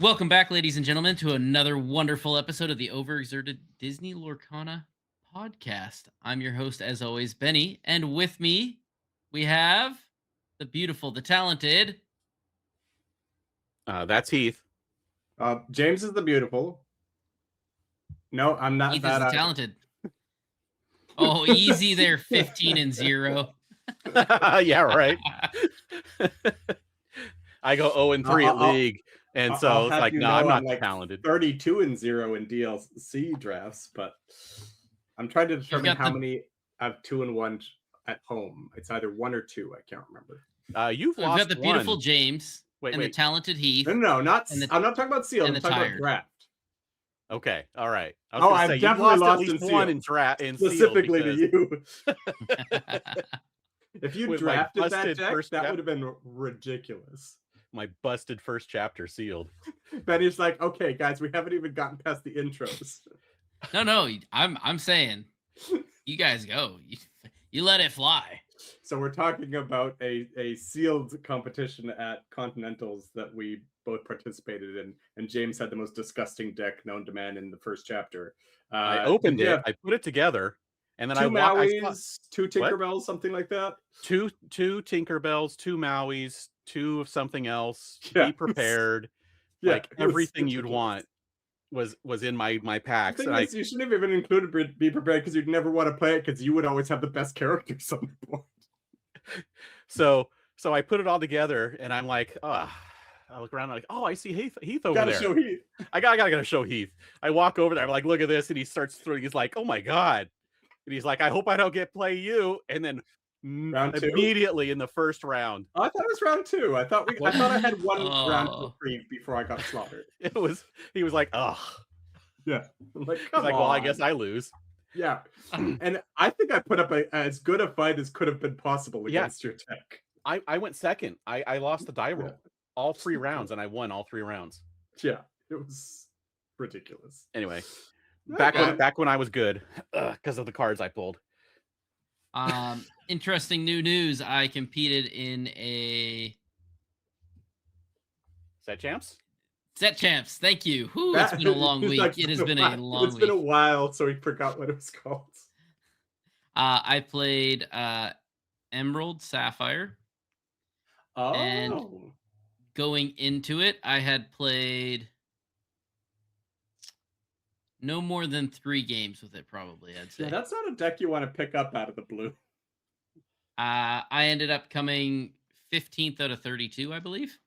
Welcome back, ladies and gentlemen, to another wonderful episode of the Overexerted Disney Lorcana podcast. I'm your host, as always, Benny, and with me we have the beautiful, the talented. That's Heath. James is the beautiful. No, I'm not Heath that is the either. talented. Oh, easy there, 15-0. Yeah, right. I go 0-3 at league, and so it's like, no, I'm not like talented. 32-0 in DLC drafts, but I'm trying to determine how many I have 2-1 at home. It's either 1 or 2. I can't remember. You've We've lost got the beautiful one. James the talented Heath. No, not. I'm not talking about sealed. I'm talking about draft. Okay, all right. I've definitely lost at least one in draft. Specifically to you. If you With drafted that deck, that would have been ridiculous. My busted first chapter sealed. Benny's like, okay, guys, we haven't even gotten past the intros. No, I'm saying, you guys go. You let it fly. So we're talking about a sealed competition at Continentals that we both participated in, and James had the most disgusting deck known to man in the first chapter. I opened it, I put it together, and then two Mauis, 2 Tinkerbells, something like that. Two Tinkerbells, 2 Mauis, 2 of something else. Yeah. Be prepared. Yeah, like everything you'd want was in my packs. The thing is, you shouldn't have even included be prepared because you'd never want to play it because you would always have the best characters on the board. So I put it all together, and I'm like, I look around, like, I see Heath over there. Show Heath. I gotta show Heath. I walk over there, I'm like, look at this, and he starts throwing. He's like, oh my god, and he's like, I hope I don't get play you. And then immediately in the first round, I thought it was round 2. I thought I had one round to reprieve before I got slaughtered. He was like, yeah. I'm like, he's like, well, I guess I lose. Yeah, and I think I put up as good a fight as could have been possible against your deck. I went second. I lost the die roll all 3 rounds, and I won all 3 rounds. Yeah, it was ridiculous. Anyway, back when I was good, because of the cards I pulled. Interesting new news. I competed in a Set Champs. Thank you. Whew, it's been a long week. Like, it has been a long week. It's been a while, so he forgot what it was called. I played Emerald Sapphire. Oh. And going into it, I had played no more than 3 games with it, probably, I'd say. Yeah, that's not a deck you want to pick up out of the blue. I ended up coming 15th out of 32, I believe.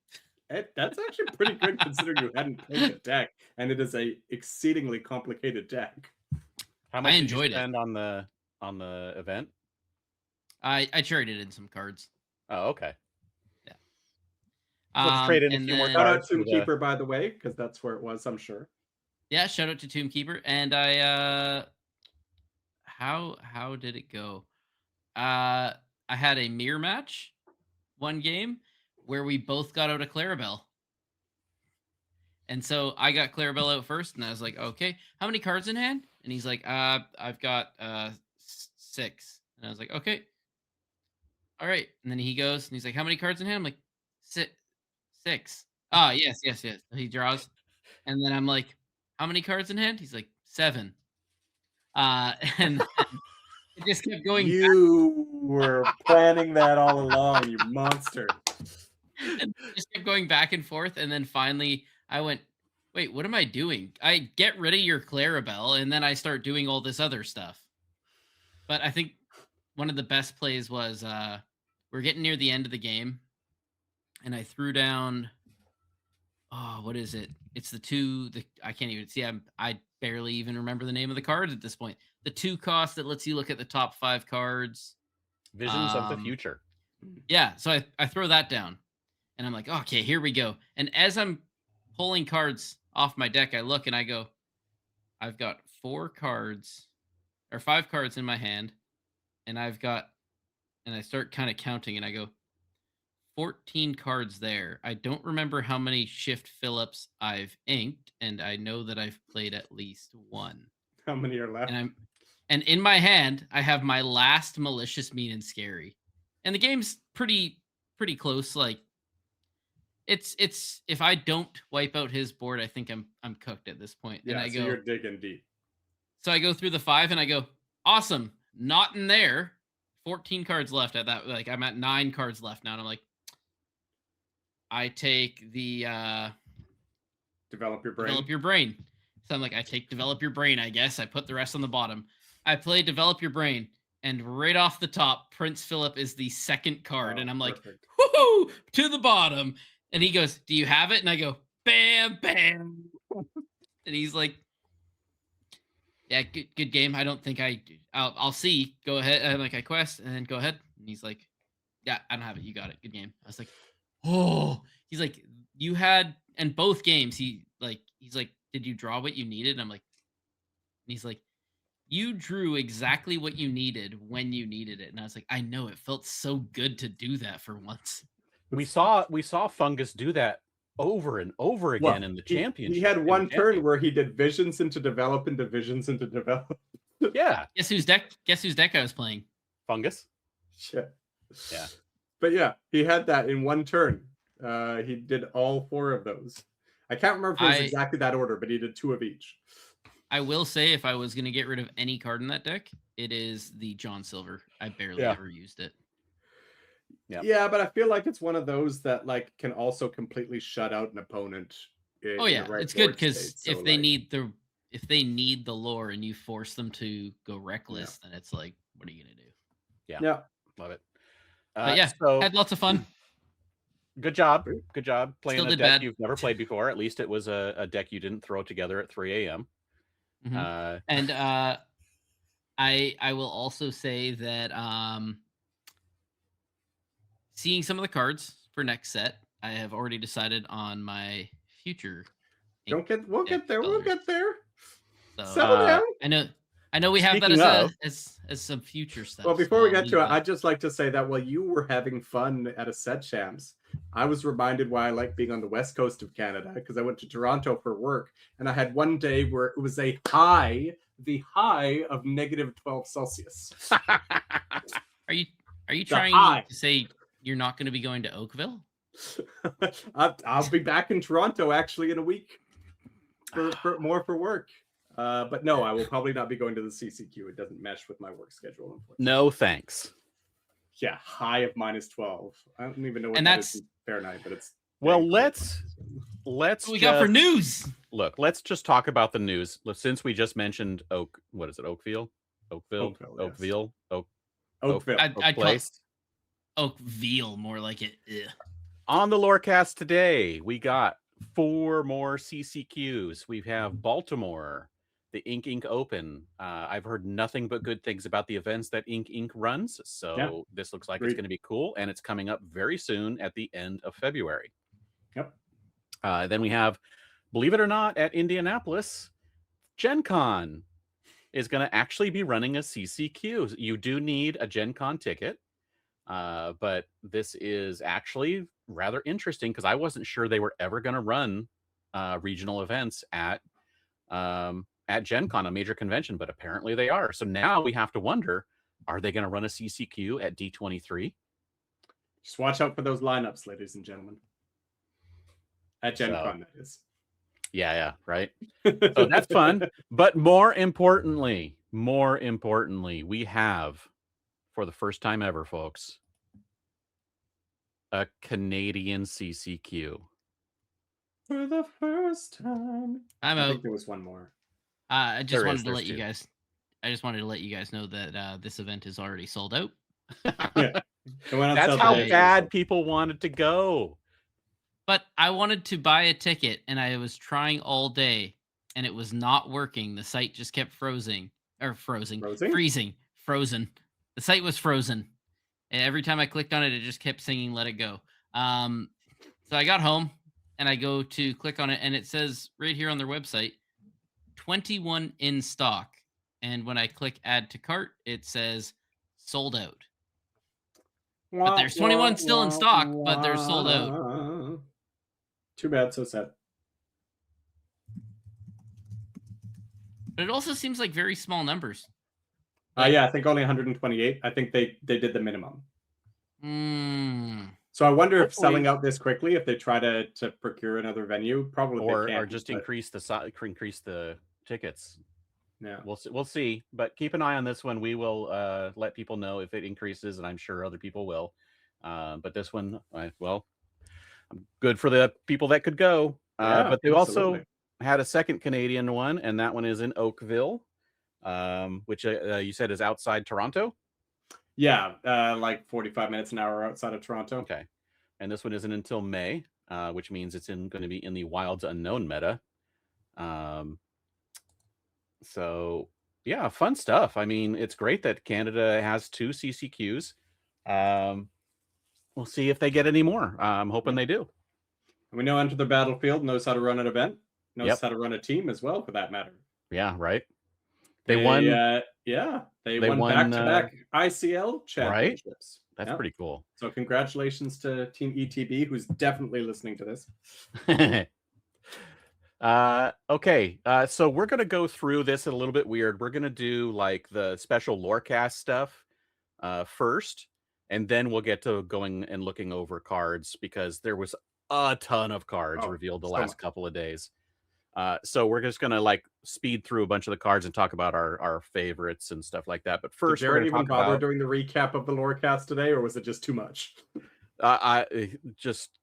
That's actually pretty good considering you hadn't played the deck, and it is a exceedingly complicated deck. How much did you spend on the event? I traded in some cards. Oh, okay. Yeah. Let's trade in a few more cards. Shout out to Tombkeeper, by the way, because that's where it was, I'm sure. Yeah, shout out to Tombkeeper. And I how did it go? I had a mirror match one game where we both got out a Clarabelle. And so I got Clarabelle out first, and I was like, okay, how many cards in hand? And he's like, I've got 6. And I was like, okay. All right. And then he goes, and he's like, how many cards in hand? I'm like, 6. Oh, yes. He draws. And then I'm like, how many cards in hand? He's like, 7. And it just kept going. You were planning that all along, you monster. And just kept going back and forth, and then finally I went, wait, what am I doing? I get rid of your Clarabelle, and then I start doing all this other stuff. But I think one of the best plays was we're getting near the end of the game, and I threw down, what is it? It's the 2, I can't even see. I barely even remember the name of the cards at this point. The 2 cost that lets you look at the top 5 cards. Visions of the Future. Yeah, so I throw that down. And I'm like, okay, here we go. And as I'm pulling cards off my deck, I look and I go, I've got 4 cards or 5 cards in my hand. And I start kind of counting and I go, 14 cards there. I don't remember how many Shift Phillips I've inked. And I know that I've played at least 1. How many are left? And in my hand, I have my last Malicious, Mean, and Scary. And the game's pretty close. Like, It's if I don't wipe out his board, I think I'm cooked at this point. And Yeah, I so go, you're digging deep. so I go through the 5 and I go, awesome, not in there. 14 cards left at that. Like I'm at 9 cards left now, and I'm like, I take the Develop your brain. develop your brain. So I'm like, I take develop your brain. I guess I put the rest on the bottom. I play develop your brain, and right off the top, Prince Philip is the second card, and I'm like, perfect. whoo, to the bottom. And he goes, do you have it? And I go, bam, bam. And he's like, yeah, good game. I don't think I'll see. Go ahead. I'm like, I quest, and then go ahead. And he's like, yeah, I don't have it. You got it. Good game. I was like, oh. He's like, you had, and both games, he's like, did you draw what you needed? And I'm like, and he's like, you drew exactly what you needed when you needed it. And I was like, I know, it felt so good to do that for once. We saw Fungus do that over and over again in the championship. He had one turn where he did visions into develop into visions into develop. Yeah. Guess whose deck I was playing? Fungus. Shit. Yeah. But yeah, he had that in one turn. He did all 4 of those. I can't remember if it was exactly that order, but he did 2 of each. I will say, if I was going to get rid of any card in that deck, it is the John Silver. I barely ever used it. Yeah, but I feel like it's one of those that like can also completely shut out an opponent. It's good because if they need the lore and you force them to go reckless, then it's like, what are you gonna do? Yeah, love it. But yeah, so had lots of fun. Good job playing Still a did deck bad. you've never played before. At least it was a deck you didn't throw together at 3 a.m. And I will also say that seeing some of the cards for next set, I have already decided on my future. We'll get there. So, settle down. I know we have that as some future stuff. Well, before we get to it, I'd just like to say that while you were having fun at a set champs, I was reminded why I like being on the west coast of Canada, because I went to Toronto for work, and I had one day where it was the high of -12 Celsius. Are you trying to say you're not going to be going to Oakville? I'll be back in Toronto actually in a week for work. But no, I will probably not be going to the CCQ. It doesn't mesh with my work schedule. No, thanks. Yeah, high of -12. I don't even know what that is in Fahrenheit, but it's well. Let's. What we got for news? Look, let's just talk about the news. Since we just mentioned Oakville. Oakville. I'd call it Oakville, more like it. Ugh. On the Lorecast today, we got 4 more CCQs. We have Baltimore, the Ink Inc. Open. I've heard nothing but good things about the events that Ink Inc. runs, so this looks like it's going to be cool, and it's coming up very soon at the end of February. Yep. Then we have, believe it or not, at Indianapolis, Gen Con is going to actually be running a CCQ. You do need a Gen Con ticket, but this is actually rather interesting because I wasn't sure they were ever going to run regional events at Gen Con, a major convention, but apparently they are. So now we have to wonder, are they going to run a CCQ at D23? Just watch out for those lineups, ladies and gentlemen. At Gen Con, that is. Yeah, right. So that's fun. But more importantly, we have, for the first time ever, folks, a Canadian CCQ. For the first time. I think there was one more. I just wanted to let you guys know that this event is already sold out. Yeah. That's how bad people wanted to go. But I wanted to buy a ticket, and I was trying all day, and it was not working. The site just kept freezing. The site was frozen. And every time I clicked on it, it just kept singing "Let It Go." So I got home, and I go to click on it, and it says right here on their website, 21 in stock. And when I click add to cart, it says sold out. But there's 21 still in stock, but they're sold out. Too bad, so sad. But it also seems like very small numbers. Yeah, I think only 128. I think they did the minimum. So I wonder if Hopefully- selling out this quickly, if they try to procure another venue, probably they or can't. just but increase the tickets. yeah. We'll see, but keep an eye on this one. We will let people know if it increases, and I'm sure other people will. But this one, well, good for the people that could go. Yeah, But they absolutely. also had a second Canadian one, and that one is in Oakville, which you said is outside Toronto. Yeah, like 45 minutes an hour outside of Toronto. Okay, and this one isn't until May, which means it's going to be in the Wilds Unknown meta. So yeah, fun stuff. I mean, it's great that Canada has 2 CCQs. We'll see if they get any more. I'm hoping they do. And we know Enter the Battlefield knows how to run an event, knows Yep. how to run a team as well, for that matter. Yeah, right. They won. They they won won, back-to-back ICL championships. That's Yep. pretty cool. So congratulations to Team ETB, who's definitely listening to this. Okay, so we're gonna go through this a little bit weird. We're gonna do like the special lorecast stuff first, and then we'll get to going and looking over cards, because there was a ton of cards revealed the last couple of days. So we're just gonna like speed through a bunch of the cards and talk about our favorites and stuff like that. But first, Did Jared even bother doing the recap of the lorecast today, or was it just too much? Just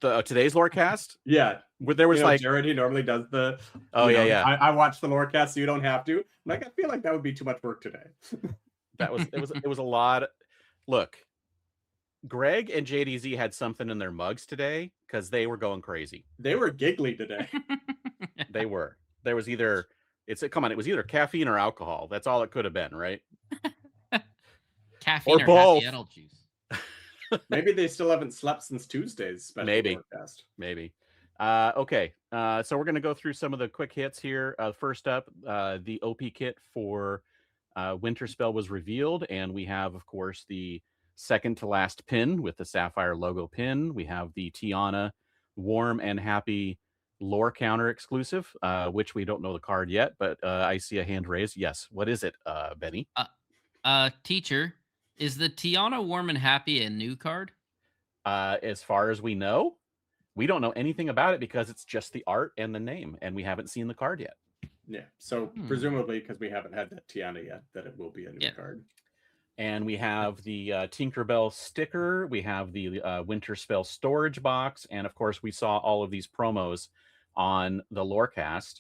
the today's lorecast. Yeah, where there was like Jared, he normally does the. Yeah. I watched the lorecast, so you don't have to. Like, I feel like that would be too much work today. it was a lot. Look, Greg and JDZ had something in their mugs today because they were going crazy. They were giggly today. They were. There was either it was either caffeine or alcohol. That's all it could have been, right? Caffeine Or or both. happy adult juice. Maybe they still haven't slept since Tuesday's special forecast. Maybe. Okay. So we're gonna go through some of the quick hits here. First up, the OP kit for Winterspell was revealed, and we have, of course, the second to last pin with the Sapphire logo pin. We have the Tiana Warm and Happy lore counter exclusive, which we don't know the card yet, but I see a hand raised. Yes. What is it, Benny? Teacher, is the Tiana Warm and Happy a new card? As far as we know, we don't know anything about it because it's just the art and the name, and we haven't seen the card yet. Yeah. So presumably, because we haven't had that Tiana yet, that it will be a new card. And we have the Tinkerbell sticker. We have the Winterspell storage box. And of course, we saw all of these promos on the Lorecast.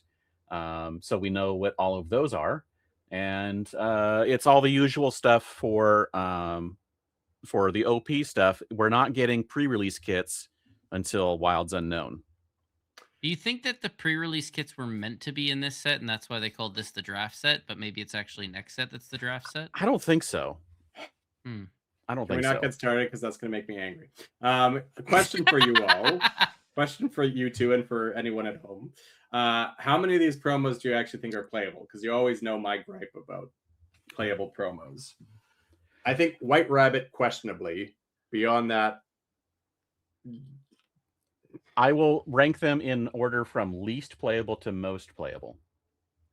So we know what all of those are. And it's all the usual stuff for the OP stuff. We're not getting pre-release kits until Wilds Unknown. Do you think that the pre-release kits were meant to be in this set, and that's why they called this the draft set, but maybe it's actually next set that's the draft set? I don't think so. I don't think so. Can we not get started, because that's going to make me angry. A question for you all. Question for you two and for anyone at home. How many of these promos do you actually think are playable? Because you always know my gripe about playable promos. I think White Rabbit, questionably. Beyond that, I will rank them in order from least playable to most playable.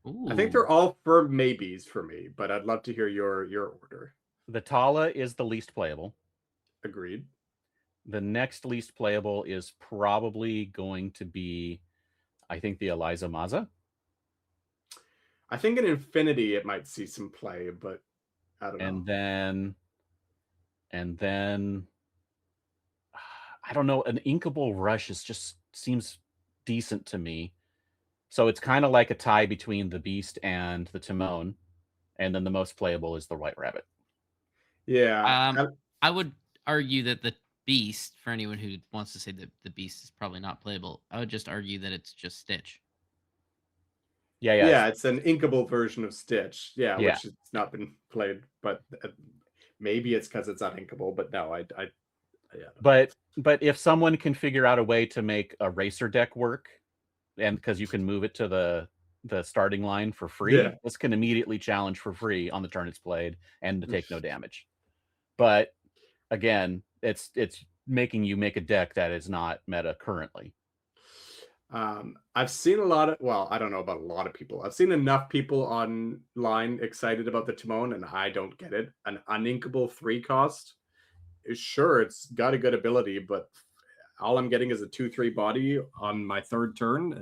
Ooh. I think they're all firm maybes for me, but I'd love to hear your order. The Tala is the least playable. Agreed. The next least playable is probably going to be, I think, the Eliza Maza. I think in Infinity it might see some play, but I don't know. And then I don't know, an Inkable Rush seems decent to me. So it's kind of like a tie between the Beast and the Timon. And then the most playable is the White Rabbit. Yeah. I would argue that the Beast, for anyone who wants to say that the Beast is probably not playable, I would just argue that it's just Stitch. Yeah, it's an inkable version of Stitch. Yeah, which has not been played, but maybe it's because it's uninkable. But no, But if someone can figure out a way to make a racer deck work, and because you can move it to the starting line for free, this can immediately challenge for free on the turn it's played and to take no damage. But again, it's making you make a deck that is not meta currently. I've seen a lot of, well, I don't know about a lot of people. I've seen enough people online excited about the Timon, and I don't get it. An uninkable 3 cost sure, it's got a good ability, but all I'm getting is a 2/3 body on my third turn. I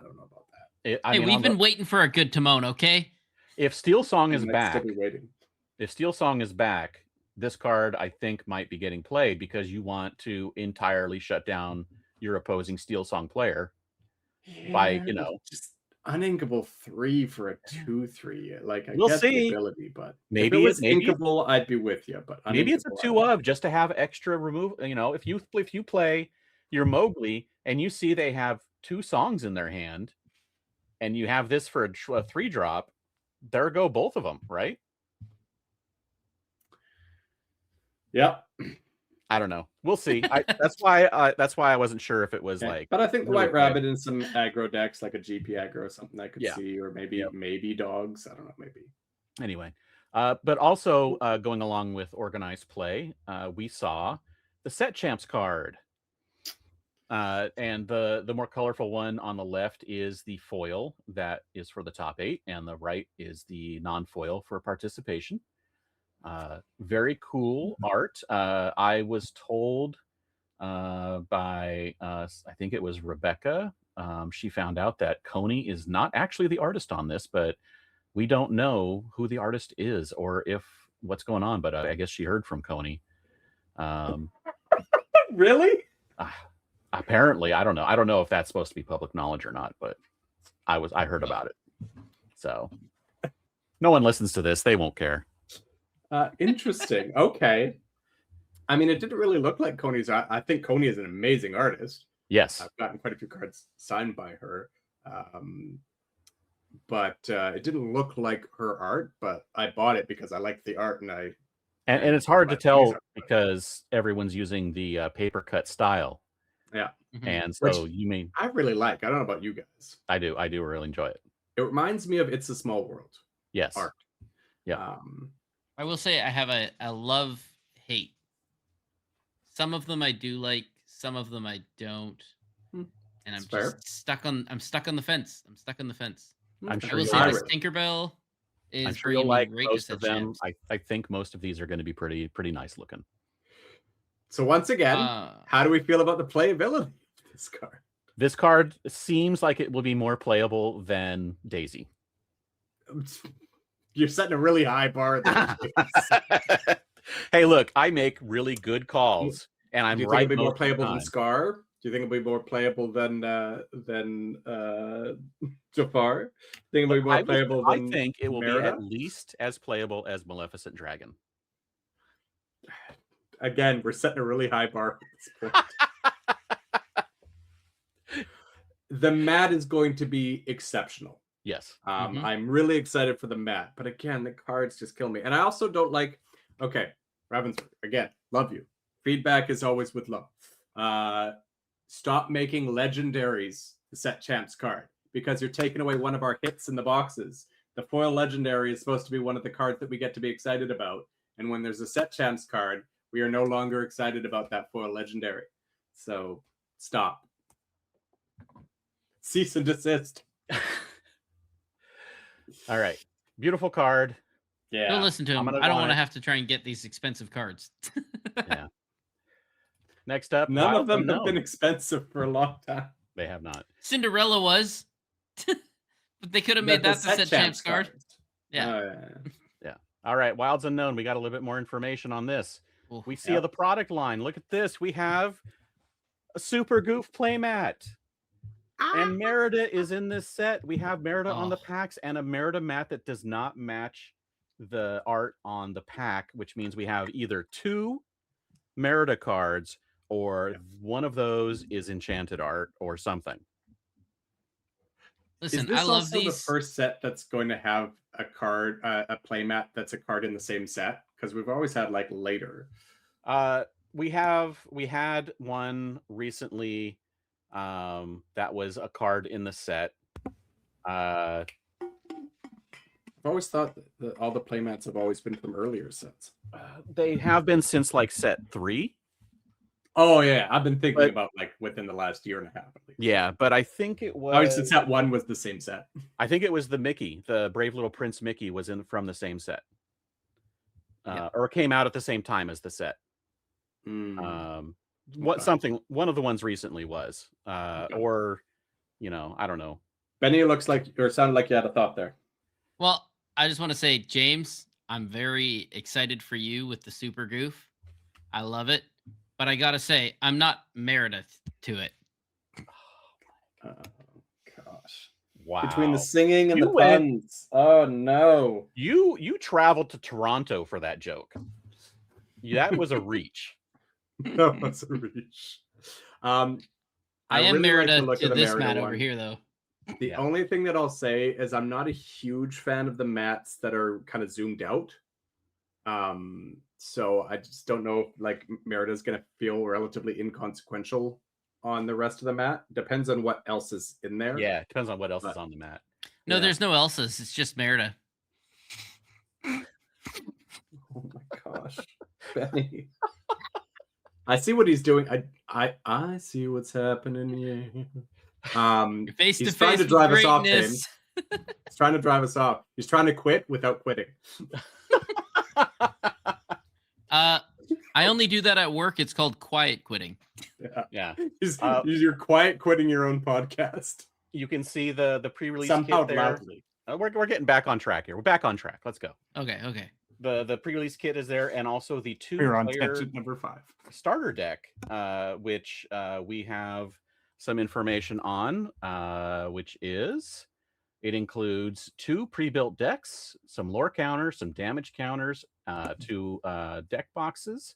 don't know about that. I Hey, mean, we've been waiting for a good Timon, okay? if Steel Song I is might still back, be waiting. this card I think might be getting played because you want to entirely shut down your opposing Steel Song player by, Yeah, just uninkable 3 for a 2/3. Like, I we'll get the see. ability, but if it Maybe was inkable, I'd be with you. But maybe it's a uninkable, I 2 don't know. of just to have extra remove. If you play your Mowgli and you see they have 2 songs in their hand, and you have this for a 3-drop, there go both of them, right? Yeah. I don't know. We'll see. That's why I wasn't sure if it was Okay. like. But I think the really White Rabbit in some aggro decks, like a GP aggro or something I could Yeah. see, or maybe dogs. I don't know, maybe. Anyway, but also going along with organized play, we saw the Set Champs card. And the more colorful one on the left is the foil that is for the top 8, and the right is the non-foil for participation. Very cool art. I was told by I think it was Rebecca. She found out that Coney is not actually the artist on this, but we don't know who the artist is or if what's going on. But I guess she heard from Coney. Really? Apparently, I don't know. I don't know if that's supposed to be public knowledge or not, but I heard about it. So no one listens to this. They won't care. Interesting. Okay. I mean, it didn't really look like Coney's. I think Coney is an amazing artist. Yes. I've gotten quite a few cards signed by her. But it didn't look like her art, but I bought it because I liked the art, and it's hard to tell because everyone's using the paper cut style. Yeah. And so you mean I really like. I don't know about you guys. I do really enjoy it. It reminds me of It's a Small World. Yes. Art. Yeah. I will say I have a love-hate. Some of them I do like, some of them I don't. And I'm just stuck on the fence. I'm stuck on the fence. I'm sure I will say this Tinkerbell is I'm sure you'll like most of them. Champs. I think most of these are going to be pretty nice looking. So once again, how do we feel about the playability of this card? This card seems like it will be more playable than Daisy. You're setting a really high bar there. Hey, look, I make really good calls, and I'm Do you right. think it'll be more playable than Scar? Do you think it'll be more playable than Jafar? Think it'll be more playable than I think it will Merida? be at least as playable as Maleficent Dragon. Again, we're setting a really high bar at this point. The mat is going to be exceptional. Yes. I'm really excited for the mat, but again, the cards just kill me. And I also don't like. Okay, Ravensburg, again, love you. Feedback is always with love. Stop making legendaries the Set Champs card because you're taking away one of our hits in the boxes. The foil legendary is supposed to be one of the cards that we get to be excited about. And when there's a Set Champs card, we are no longer excited about that foil legendary. So stop. Cease and desist. All right. Beautiful card. Yeah. Don't listen to him. I don't want to have to try and get these expensive cards. Yeah. Next up, none of them have been expensive for a long time. They have not. Cinderella was, but they could have made that the Set Champs card. Yeah. Yeah. All right. Wilds Unknown. We got a little bit more information on this. Ooh, we see the product line. Look at this. We have a Super Goof playmat. And Merida is in this set. We have Merida on the packs and a Merida mat that does not match the art on the pack, which means we have either 2 Merida cards or one of those is enchanted art or something. Listen, is this I love also these. the first set that's going to have a card, a playmat that's a card in the same set? Because we've always had like later. We had one recently that was a card in the set. I've always thought that all the playmats have always been from earlier sets. They have been since like set 3. Oh yeah, I've been thinking about like within the last year and a half at least. Yeah, but I think it was. Oh, since set 1 was the same set. I think it was the Mickey, the Brave Little Prince Mickey, was from the same set, or came out at the same time as the set. One of the ones recently was, or I don't know. Benny, looks like or sounded like you had a thought there. Well, I just want to say, James, I'm very excited for you with the super goof. I love it, but I gotta say, I'm not Meredith to it. Oh gosh! Wow. Between the singing and You the puns, oh no! You traveled to Toronto for that joke. That was a reach. That was a reach. I am really Meredith like the look to of the this Merida mat one. over here, though. The only thing that I'll say is I'm not a huge fan of the mats that are kind of zoomed out. So I just don't know if like Merida's gonna feel relatively inconsequential on the rest of the mat. Depends on what else is in there. Yeah, it depends on what else is on the mat. No, there's no Elsas. It's just Merida. Oh my gosh, Benny. I see what he's doing. I see what's happening here. Face he's to trying face to drive with us off, greatness. James. He's trying to drive us off. He's trying to quit without quitting. I only do that at work. It's called quiet quitting. Yeah. You're quiet quitting your own podcast. You can see the pre-release Somehow kit there. loudly. We're getting back on track here. We're back on track. Let's go. Okay. The pre-release kit is there, and also the We're on two-player tangent number 5 starter deck, which we have some information on, which is it includes 2 pre-built decks, some lore counters, some damage counters, 2 deck boxes,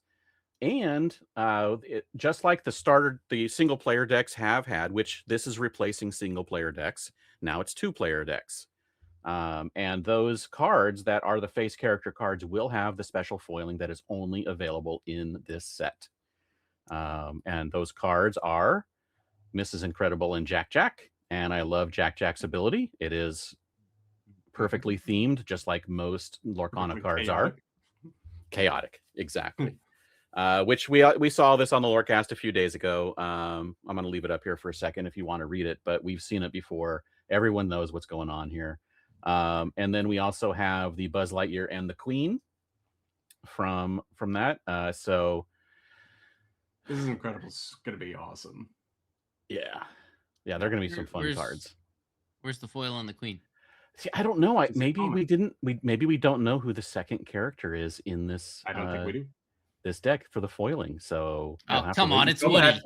and just like the single-player decks have had, which this is replacing single-player decks. Now it's 2-player decks. And those cards that are the face character cards will have the special foiling that is only available in this set. And those cards are Mrs. Incredible and Jack Jack. And I love Jack Jack's ability. It is perfectly themed, just like most Lorcana cards are. Chaotic, exactly. Which we saw this on the Lorecast a few days ago. I'm going to leave it up here for a second if you want to read it, but we've seen it before. Everyone knows what's going on here. And then we also have the Buzz Lightyear and the Queen from that. So this is incredible. It's going to be awesome. Yeah, they're going to be some fun cards. Where's the foil on the Queen? See, I don't know. Maybe we don't know who the second character is in this. I don't think we do. This deck for the foiling. So come on, it's Woody.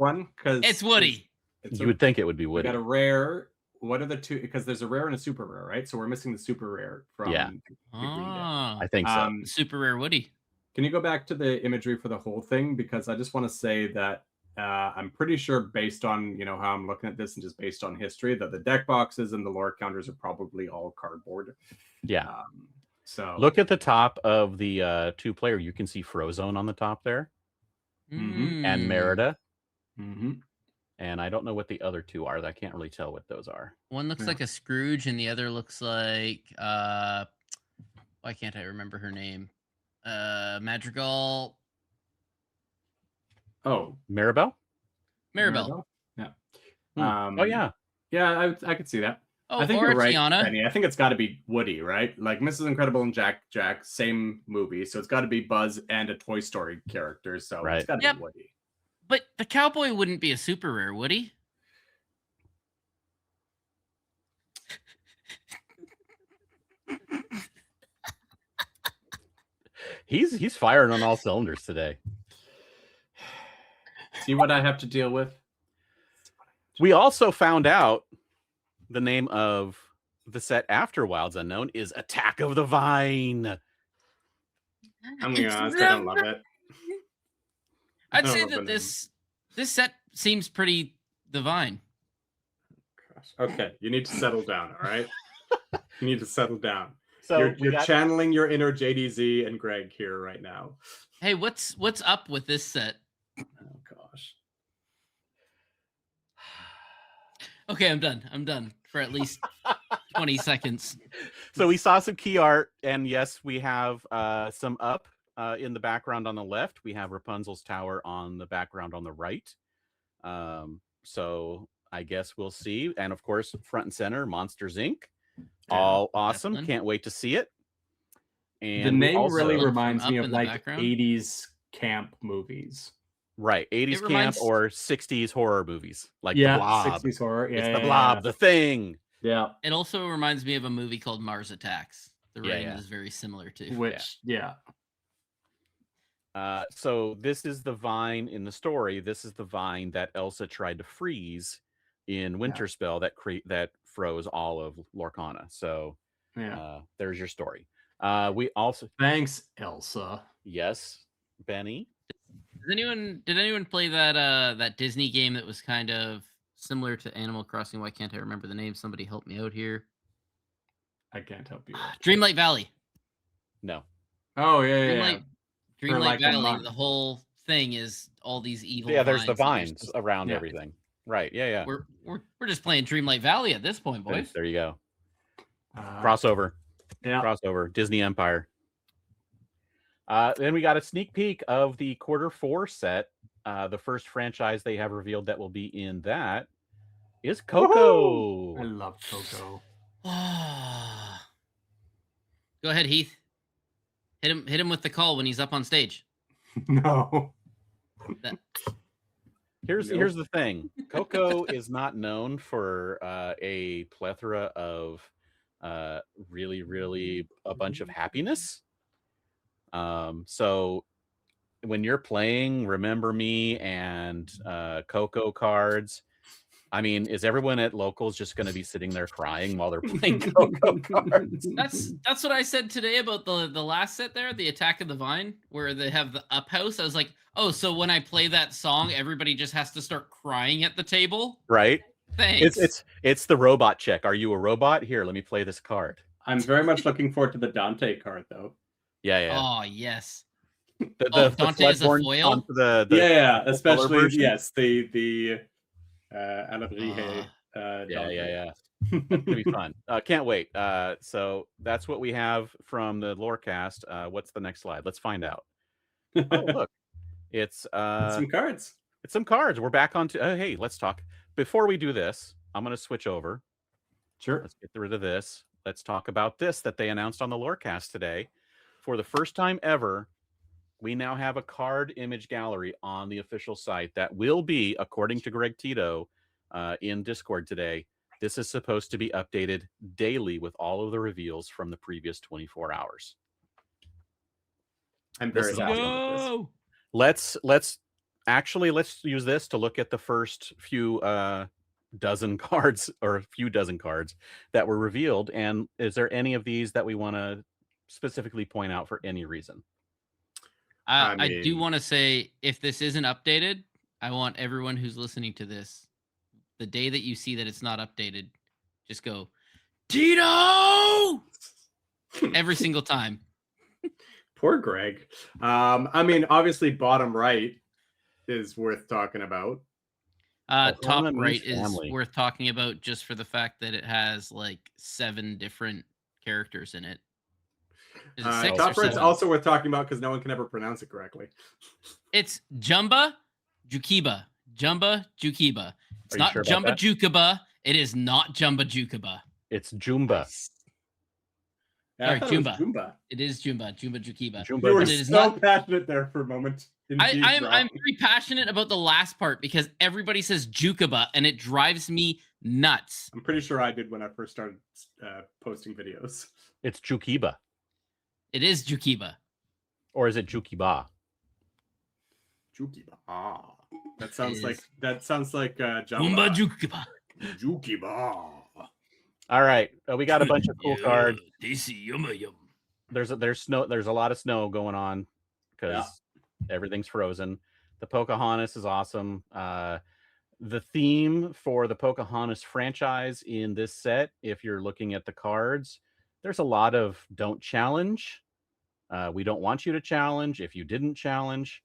It's Woody. You would think it would be Woody. We got a rare. What are the two? Because there's a rare and a super rare, right? So we're missing the super rare from the Green deck. I think so. Super rare Woody. Can you go back to the imagery for the whole thing? Because I just want to say that I'm pretty sure, based on how I'm looking at this and just based on history, that the deck boxes and the lore counters are probably all cardboard. Yeah. So look at the top of the 2-player. You can see Frozone on the top there, and Merida. And I don't know what the other 2 are. I can't really tell what those are. One looks like a Scrooge, and the other looks like why can't I remember her name? Madrigal. Oh, Maribel. Yeah. Oh yeah. Yeah, I could see that. Oh, I think you're right, Tiana. Penny. I think it's got to be Woody, right? Like Mrs. Incredible and Jack, same movie, so it's got to be Buzz and a Toy Story character. So it's got to be Woody. But the cowboy wouldn't be a super rare, would he? He's firing on all cylinders today. See what I have to deal with? We also found out the name of the set after Wilds Unknown is Attack of the Vine. I'm gonna be honest, I don't love it. I'd say that this set seems pretty divine. Gosh. Okay, you need to settle down, all right? You need to settle down. So you're channeling your inner JDZ and Greg here right now. Hey, what's up with this set? Oh gosh. Okay, I'm done for at least 20 seconds. So we saw some key art, and yes, we have some up in the background on the left. We have Rapunzel's tower on the background on the right. So I guess we'll see. And of course, front and center, Monsters Inc. All awesome. Definitely. Can't wait to see it. And the name really reminds me of like background. 80s camp movies. Right, 80s It camp reminds- or 60s horror movies, like Yeah, The Blob. 60s horror. Yeah, It's yeah, The Blob, yeah. The Thing. Yeah. It also reminds me of a movie called Mars Attacks. The Yeah, rating yeah. is very similar to. Which, yeah. So this is the vine in the story. This is the vine that Elsa tried to freeze in Winterspell that froze all of Lorcana. So Yeah. there's your story. We also Thanks, Elsa. yes, Benny. Did anyone play that Disney game that was kind of similar to Animal Crossing? Why can't I remember the name? Somebody help me out here. I can't help you. Dreamlight Valley. No. Oh, yeah. Dreamlight like a Valley. month. The whole thing is all these evil. Yeah, there's the vines vines around everything. Right. Yeah. We're just playing Dreamlight Valley at this point, boys. There you go. Uh, Crossover. Yeah. Crossover. Disney Empire. Then we got a sneak peek of the Q4 set. The first franchise they have revealed that will be in that is Coco. I love Coco. Go ahead, Heath. Hit him with the call when he's up on stage. No. Here's the thing. Coco is not known for a plethora of really a bunch of happiness. So when you're playing Remember Me and Coco cards, I mean, is everyone at locals just going to be sitting there crying while they're playing Coco cards? That's what I said today about the last set there, the Attack of the Vine, where they have the up house. I was like, oh, so when I play that song, everybody just has to start crying at the table, Right? Thanks. It's the robot check. Are you a robot? Here, let me play this card. I'm very much looking forward to the Dante card, though. Yeah. Oh yes. Dante is a foil. Especially the Alabrije. Yeah. It's gonna be fun. Can't wait. So that's what we have from the Lorecast. What's the next slide? Let's find out. Oh, look, it's some cards. It's some cards. We're back on to. Hey, let's talk. Before we do this, I'm gonna switch over. Sure. Let's get rid of this. Let's talk about this that they announced on the Lorecast today. For the first time ever, we now have a card image gallery on the official site that will be, according to Greg Tito in Discord today, this is supposed to be updated daily with all of the reveals from the previous 24 hours. I'm very happy with this. Let's use this to look at the first few dozen cards or a few dozen cards that were revealed. And is there any of these that we want to specifically point out for any reason? I do want to say, if this isn't updated, I want everyone who's listening to this, the day that you see that it's not updated, just go, Tito! Every single time. Poor Greg. I mean, obviously, bottom right is worth talking about. Top right is worth talking about just for the fact that it has like 7 different characters in it. Top right's also worth talking about because no one can ever pronounce it correctly. It's Jumba Jukiba. Jumba Jukiba. It's not Jumba Jukiba. It is not Jumba Jukiba. It's Jumba. Sorry, Jumba. It is Jumba. Jumba Jukiba. You were so passionate there for a moment. I'm very passionate about the last part because everybody says Jukiba and it drives me nuts. I'm pretty sure I did when I first started posting videos. It's Jukiba. It is Jukiba. Or is it Jukiba? Jukiba. That sounds like Jumba Jukiba. Jukiba. All right, we got a bunch of cool cards. There's a lot of snow going on because everything's frozen. The Pocahontas is awesome. The theme for the Pocahontas franchise in this set, if you're looking at the cards, there's a lot of don't challenge. We don't want you to challenge if you didn't challenge.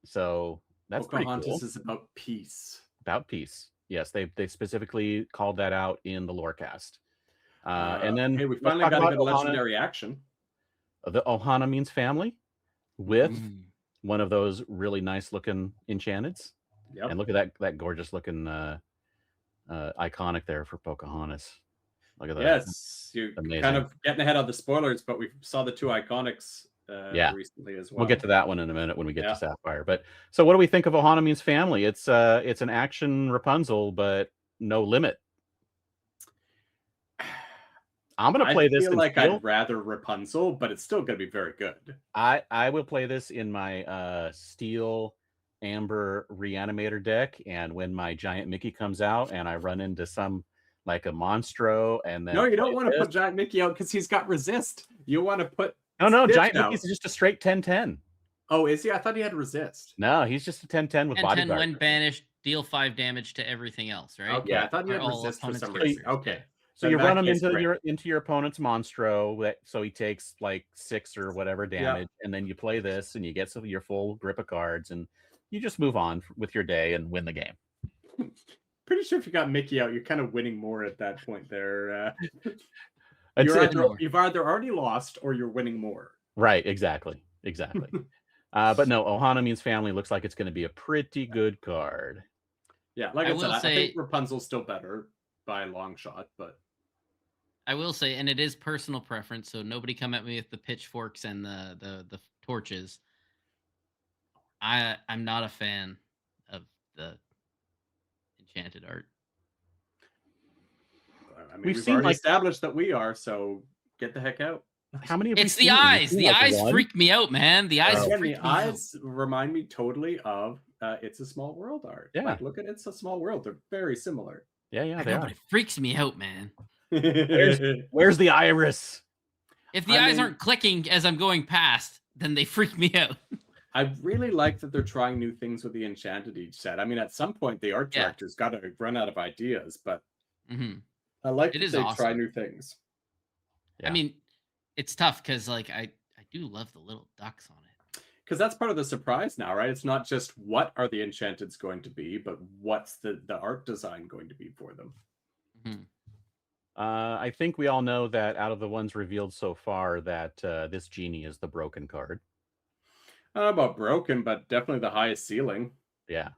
So that's pretty cool. Pocahontas is about peace. About peace. Yes, they specifically called that out in the Lorecast. And then we finally got a good legendary action. The Ohana means family with one of those really nice looking enchanteds. Yep. And look at that gorgeous looking iconic there for Pocahontas. Look at that. Yes, you're kind of getting ahead of the spoilers, but we saw the 2 iconics Yeah. recently as well. We'll get to that one in a minute when we get Yeah. to Sapphire. But so what do we think of Ohaname's family? It's an action Rapunzel, but no limit. I'm gonna play this feel in like steel. I'd rather Rapunzel, but it's still gonna be very good. I will play this in my steel amber reanimator deck, and when my giant Mickey comes out and I run into some like a monstro, and then No, you don't play want to this- put Giant Mickey out because he's got resist. You want to put No, Stitch giant out. Mickey's just a straight 10-10. Oh, is he? I thought he had resist. No, he's just a 10-10 with 10 bodyguard. when banished, deal 5 damage to everything else, right? Okay, Yeah. I thought he Or had all resist for opponents' some characters, reason. Okay. yeah. So in you that run him case, great. into your opponent's monstro, so he takes like 6 or whatever damage, and then you play this and you get your full grip of cards, and you just move on with your day and win the game. Pretty sure if you got Mickey out, you're kind of winning more at that point there. It's You've either already lost or you're winning more. right, exactly. But no, Ohaname's family looks like it's going to be a pretty good card. Yeah, like I I said, will I say- think Rapunzel's still better by a long shot, but I will say, and it is personal preference, so nobody come at me with the pitchforks and the torches. I'm not a fan of the enchanted art. I mean, We've we've seen, already like- established that we are, so get the heck out. How many have we It's the seen? We've eyes. seen, The like, eyes one? freak me out, man. The eyes Again, freak the me out. eyes remind me totally of It's a Small World art. Yeah. Like, look at It's a Small World. They're very similar. Yeah, I they know, are. but it freaks me out, man. Where's the iris? If the I eyes mean- aren't clicking as I'm going past, then they freak me out. I really like that they're trying new things with the Enchanted each set. I mean, at some point, the art Yeah. director's got to run out of ideas, but hmm I like It that is they try awesome. new things. Yeah. I mean, it's tough because like I do love the little ducks on it. Because that's part of the surprise now, right? It's not just what are the Enchanteds going to be, but what's the art design going to be for them. Mhm. I think we all know that out of the ones revealed so far, that this genie is the broken card. I don't know about broken, but definitely the highest ceiling. Yeah.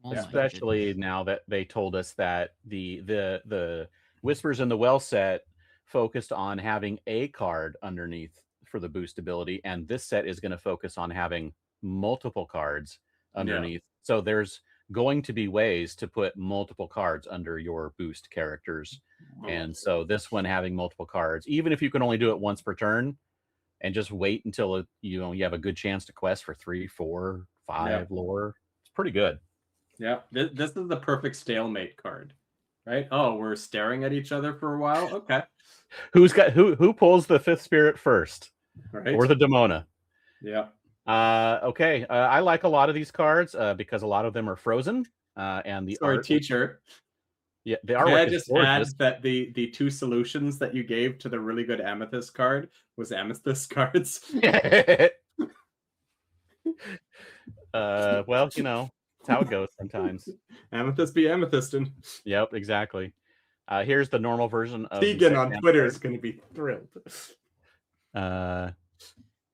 Oh my Especially goodness. now that they told us that the Whispers in the Well set focused on having a card underneath for the boost ability, and this set is going to focus on having multiple cards underneath. So there's going to be ways to put multiple cards under your boost characters. And so this one having multiple cards, even if you can only do it once per turn and just wait until you have a good chance to quest for 3, 4, 5 lore, it's pretty good. Yeah, this is the perfect stalemate card, right? Oh, we're staring at each other for a while. Okay, Who pulls the fifth spirit first, right. or the Demona? Yeah, Okay. I like a lot of these cards because a lot of them are frozen, and the sorry, art. teacher. Yeah, the May I artwork is just add gorgeous. that the two solutions that you gave to the really good amethyst card was amethyst cards. Well, it's how it goes sometimes. Amethyst be amethystin. Yep, exactly. Here's the normal version of the Tegan set on camp Twitter card. is going to be thrilled.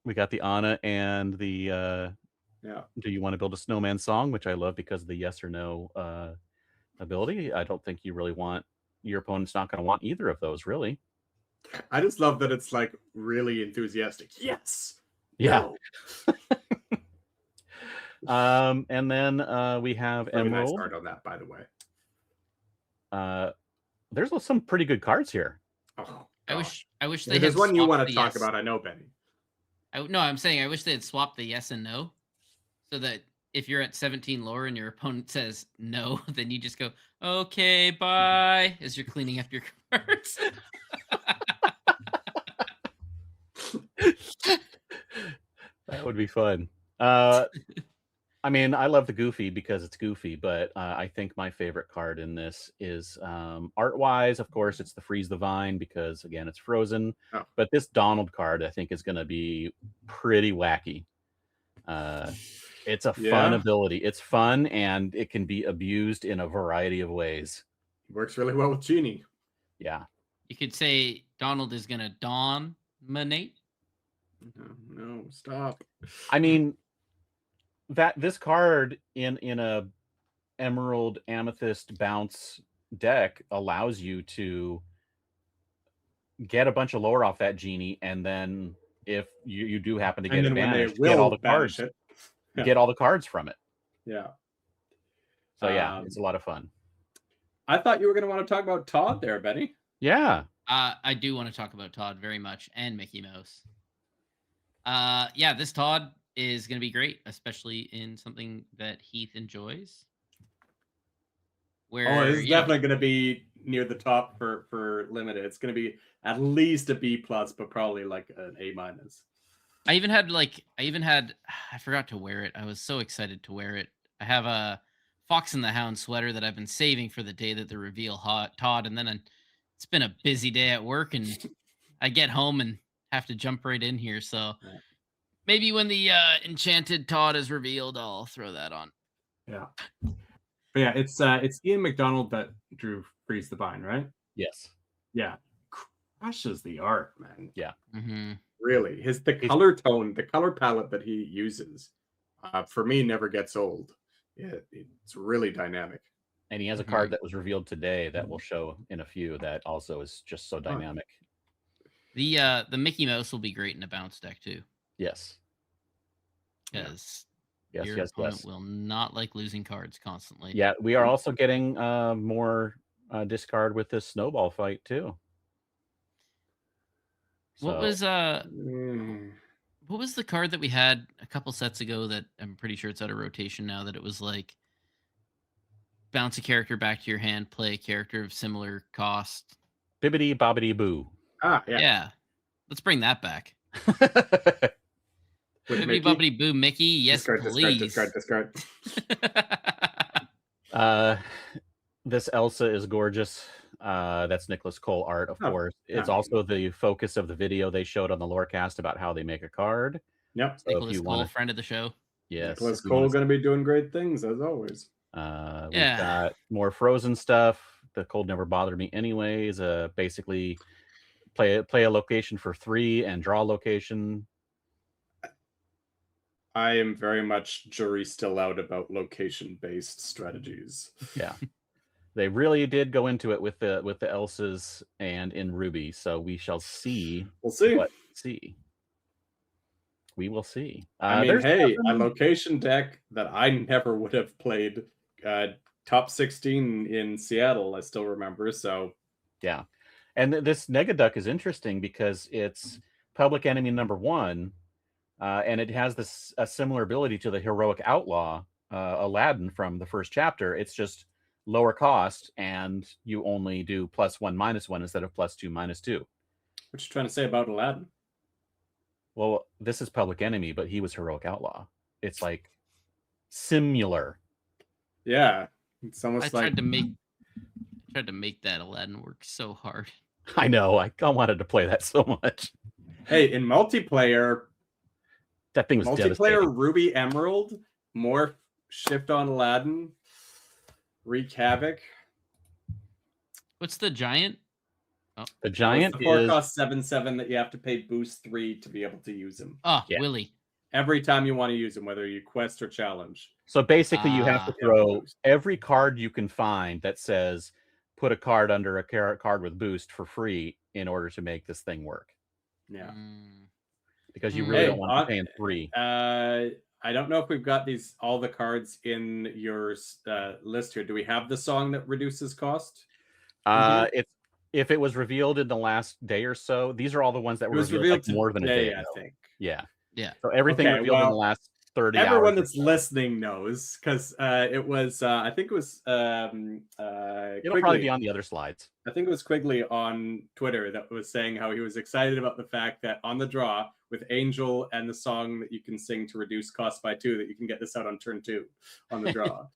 We got the Anna and the Yeah, Do You Want to Build a Snowman song, which I love because of the yes or no ability. I don't think you really want your opponent's not going to want either of those, really. I just love that it's like really enthusiastic. Yes. Yeah. No. And then we have Really nice Emerald. art on that, by the way. There's some pretty good cards here. Oh, I God. wish they If had there's one you swapped want the to talk yes. about, I know, Benny. No, I'm saying I wish they had swapped the yes and no, so that if you're at 17 lore and your opponent says no, then you just go, okay, bye, as you're cleaning up your cards. That would be fun. I mean, I love the Goofy because it's goofy, but I think my favorite card in this is art-wise, of course, it's the Freeze the Vine because, again, it's frozen. Oh. But this Donald card, I think, is going to be pretty wacky. It's a fun ability. It's fun, and it can be abused in a variety of ways. Works really well with Genie. Yeah. You could say Donald is gonna dominate. No, stop. I mean, this card in a Emerald Amethyst bounce deck allows you to get a bunch of lore off that Genie, and then if you do happen to And get then when they advantage, get all will the banish cards, it. get all the cards from it. Yeah. So yeah, it's a lot of fun. I thought you were going to want to talk about Todd there, Benny. Yeah. I do want to talk about Todd very much, and Mickey Mouse. Yeah, this Todd is going to be great, especially in something that Heath enjoys. Where It's definitely going to be near the top for limited. It's going to be at least a B plus, but probably like an A minus. I forgot to wear it. I was so excited to wear it. I have a Fox and the Hound sweater that I've been saving for the day that the reveal Todd, and then it's been a busy day at work, and I get home and have to jump right in here. So maybe when the enchanted Todd is revealed, I'll throw that on. Yeah. But yeah, it's Ian McDonald that drew Freeze the Vine, right? Yes. Yeah. Crushes the art, man. Yeah. Mm-hmm. Really, the color tone, the color palette that he uses, for me, never gets old. It's really dynamic. And he has a card that was revealed today that will show in a few that also is just so dynamic. The Mickey Mouse will be great in a bounce deck too. Yes. Because Yes, your opponent will not like losing cards constantly. Yeah, we are also getting more discard with this snowball fight too. What was the card that we had a couple sets ago that I'm pretty sure it's out of rotation now, that it was like bounce a character back to your hand, play a character of similar cost? Bibbidi Bobbidi Boo. Yeah. Let's bring that back. Bibbidi Bobbidi Boo Mickey, yes, please. Discard. This Elsa is gorgeous. That's Nicholas Cole art, of course. It's also the focus of the video they showed on the Lorecast about how they make a card. Yep. So Nicholas Cole, friend of the show. Yes. Nicholas Cole going to be doing great things as always. We've got more Frozen stuff. The cold never bothered me anyways. Basically play a location for 3 and draw a location. I am very much jury still out about location-based strategies. Yeah. They really did go into it with the Elsas and in Ruby, so we shall see. We'll see. We will see. I mean, hey, a location deck that I never would have played, top 16 in Seattle, I still remember. So, yeah, and this Negaduck is interesting because it's Public Enemy #1, and it has a similar ability to the Heroic Outlaw Aladdin from the first chapter. It's just lower cost, and you only do +1 -1 instead of +2 -2. What you trying to say about Aladdin? Well, this is Public Enemy, but he was Heroic Outlaw. It's like similar. Yeah, it's almost I tried to make that Aladdin work so hard. I know. I wanted to play that so much. Hey, in multiplayer, that thing was devastating. Ruby Emerald, Morph, Shift on Aladdin, Wreak Havoc. What's the giant? Oh. The giant is 4-cost 7/7 that you have to pay boost 3 to be able to use him. Oh, yeah. Willie. Every time you want to use him, whether you quest or challenge. So basically, you have to throw every card you can find that says put a card under a card with boost for free in order to make this thing work. Yeah. Because you really don't want to pay in 3. I don't know if we've got all the cards in your list here. Do we have the song that reduces cost? If it was revealed in the last day or so, these are all the ones that were revealed like more than a day ago. I think. Yeah. Yeah. So everything revealed in the last 30 everyone hours. That's listening knows, because it was I think it was it'll Quigley. probably be on the other slides. I think it was Quigley on Twitter that was saying how he was excited about the fact that on the draw with Angel and the song that you can sing to reduce cost by 2, that you can get this out on turn 2 on the draw.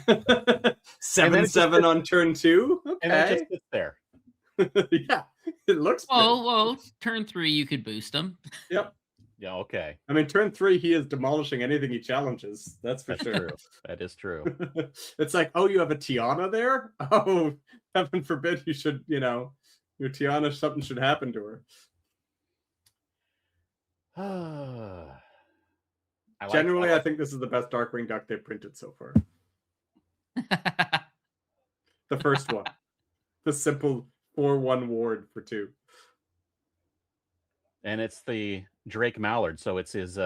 7/7 on turn 2. Okay. And it just sits there. Yeah, it looks. Whoa! Turn 3, you could boost them. Yep. Yeah. Okay. I mean, turn 3, he is demolishing anything he challenges. That's for sure. True. That is true. It's like, oh, you have a Tiana there? Oh, heaven forbid you should, your Tiana, something should happen to her. Generally, I think this is the best Darkwing Duck they've printed so far. The first one. The simple 4/1 ward for 2. And it's the Drake Mallard, so it's his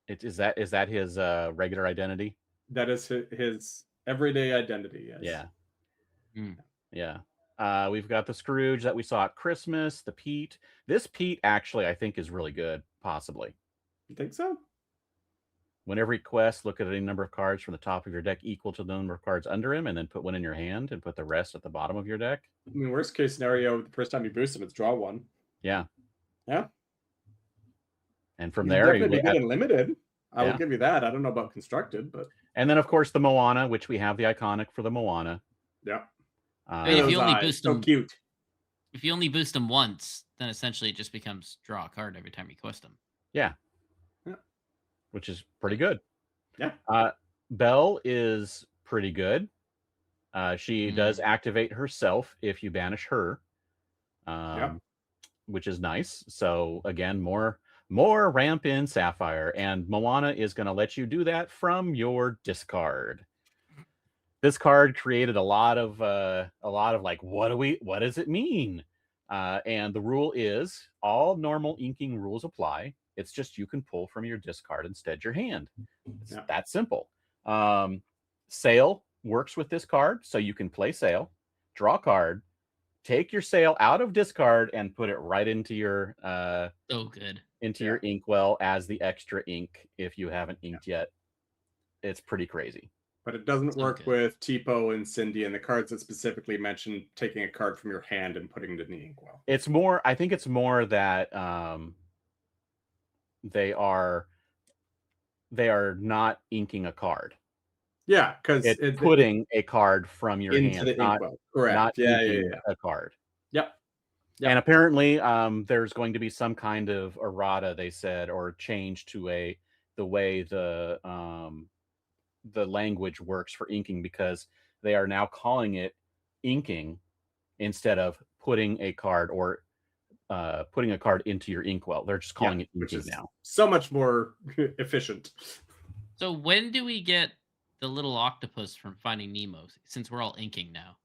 is that his regular identity? That is his everyday identity. Yes. Yeah. Hmm. Yeah. We've got the Scrooge that we saw at Christmas, the Pete. This Pete actually I think is really good, possibly. You think so? When every quest, look at any number of cards from the top of your deck equal to the number of cards under him, and then put one in your hand and put the rest at the bottom of your deck. I mean, worst case scenario, the first time you boost him, it's draw one. Yeah. Yeah. And from He'll there, definitely be good in limited. I will Yeah. give you that. I don't know about constructed, but and then of course the Moana, which we have the iconic for the Moana. yeah. But if Those you only eyes, boost so them, cute. if you only boost them once, then essentially it just becomes draw a card every time you quest them. Yeah. Yeah. Which is pretty good. Yeah. Belle is pretty good. She does Mm. activate herself if you banish her, Yeah. which is nice. So again, more ramp in Sapphire, and Moana is going to let you do that from your discard. This card created a lot of like, what does it mean? And the rule is all normal inking rules apply. It's just you can pull from your discard instead your hand. It's Yeah. that simple. Sail works with this card, so you can play Sail, draw a card, take your Sail out of discard, and put it right into your So good. into your inkwell as the extra ink if you haven't inked yet. It's pretty crazy. But it doesn't So work good. with Tipo and Cindy and the cards that specifically mention taking a card from your hand and putting it in the inkwell. It's more, I think it's more that they are not inking a card. Yeah, because It's putting a card from your into hand, the inkwell. Correct. not Yeah. inking a card. Yep. Yep. And apparently, there's going to be some kind of errata, they said, or change to the way the language works for inking, because they are now calling it inking instead of putting a card or putting a card into your inkwell. They're just calling it which inking is now. so much more efficient. So when do we get the little octopus from Finding Nemo? Since we're all inking now.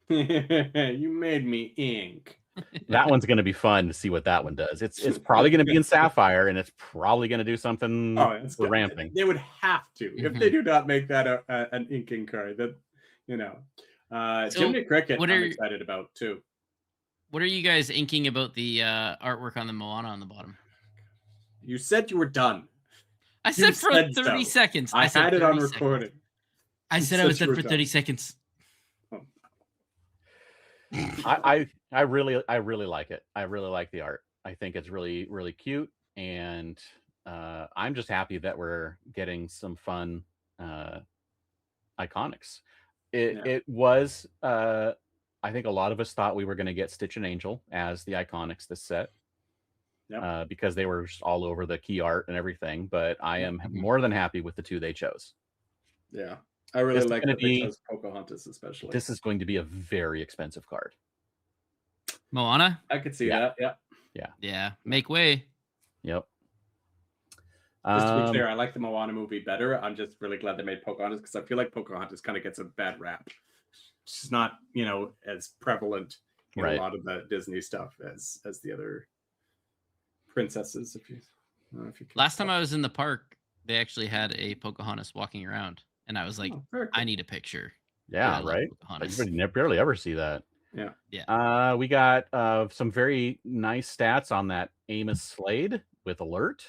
You made me ink. That one's going to be fun to see what that one does. It's probably going to be in Sapphire, and it's probably going to do something for ramping. They would have to if they do not make that an inking card. That Jiminy Cricket, I'm excited about too. What are you guys inking about the artwork on the Moana on the bottom? You said you were done. I said for 30 seconds. I had it on recording. I said I was done for 30 seconds. I really like it. I really like the art. I think it's really, really cute, and I'm just happy that we're getting some fun iconics. It was I think a lot of us thought we were going to get Stitch and Angel as the iconics this set. Because they were just all over the key art and everything, but I am more than happy with the two they chose. Yeah, I really like that they chose Pocahontas especially. This is going to be a very expensive card. Moana? I could see that. Yeah. Make way. Yep. Just to be clear, I like the Moana movie better. I'm just really glad they made Pocahontas because I feel like Pocahontas kind of gets a bad rap. She's not, as prevalent in a lot of the Disney stuff as the other princesses. If you last time I was in the park, they actually had a Pocahontas walking around, and I was like, cool. I need a picture. Yeah, right. You barely ever see that. Yeah. We got some very nice stats on that Amos Slade with alert.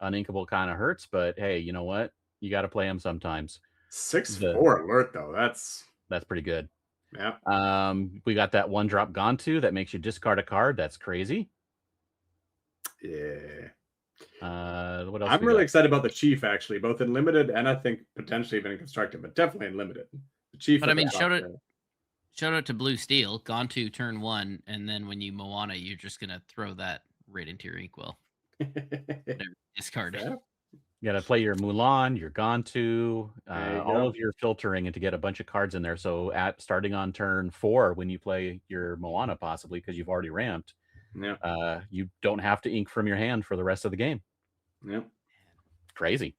Uninkable kind of hurts, but hey, you know what? You got to play him sometimes. 6/4 alert though. That's pretty good. Yeah. We got that 1-drop Gontu that makes you discard a card. That's crazy. Yeah. What else? I'm really excited about the Chief, actually, both in limited and I think potentially even in constructed, but definitely in limited. The Chief. But I mean, shout out to Blue Steel. Gone to turn 1, and then when you Moana, you're just gonna throw that right into your inkwell. Discard it. You got to play your Mulan, your Gontu, all of your filtering, and to get a bunch of cards in there. So starting on turn 4, when you play your Moana, possibly because you've already ramped, you don't have to ink from your hand for the rest of the game. Yeah, crazy.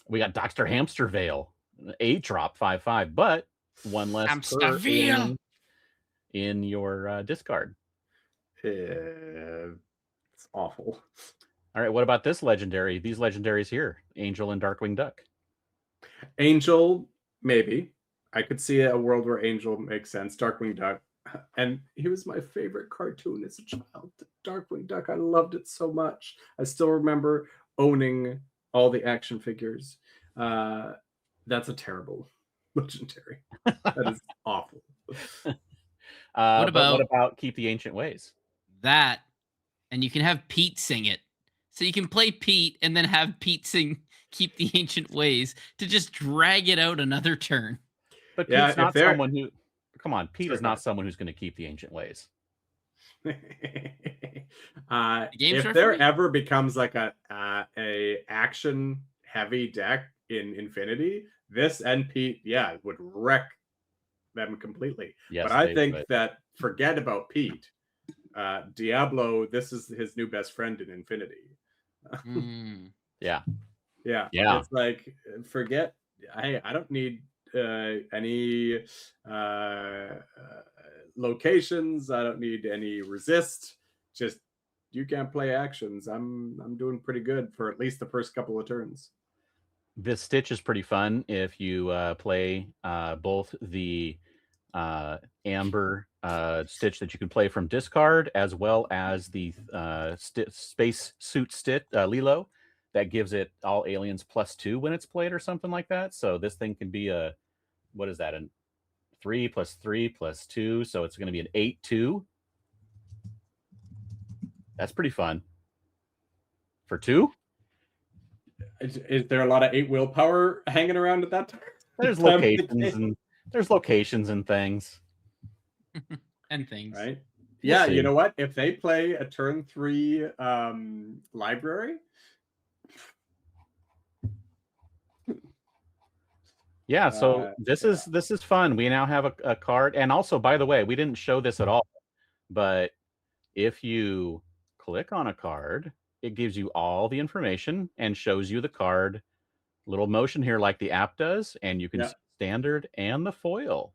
We got Dr. Hamster Veil, 8-drop 5/5, but one less in your discard. It's awful. All right, what about this legendary? These legendaries here, Angel and Darkwing Duck. Angel, maybe. I could see a world where Angel makes sense. Darkwing Duck. And he was my favorite cartoon as a child. Darkwing Duck. I loved it so much. I still remember owning all the action figures. That's a terrible legendary. That is awful. What What about Keep the Ancient Ways? That, and you can have Pete sing it. So you can play Pete and then have Pete sing Keep the Ancient Ways to just drag it out another turn. But Yeah, Pete's if not they're- someone who. Come on, Pete Sure, is not someone who's going to keep the ancient ways. If game's there referee? ever becomes like a action heavy deck in Infinity, this and Pete, yeah, would wreck them completely. Yes, but I they think would. that forget about Pete. Diablo, this is his new best friend in Infinity. Mm. Yeah. Yeah. Yeah. It's like forget. I don't need any locations. I don't need any resist. Just you can't play actions. I'm doing pretty good for at least the first couple of turns. This Stitch is pretty fun if you play both the Amber Stitch that you can play from discard, as well as the Space Suit Lilo that gives it all aliens +2 when it's played or something like that. So this thing can be a, what is that, a 3 + 3 + 2, so it's going to be an 8/2. That's pretty fun. For 2? Is there a lot of 8 willpower hanging around at that time? There's Time of the locations game? and there's locations and things. And things. Right? We'll Yeah, see. you know what? If they play a turn 3 library, Yeah, so this is fun. We now have a card, and also, by the way, we didn't show this at all, but if you click on a card, it gives you all the information and shows you the card. Little motion here like the app does, and you can Yeah. see standard and the foil.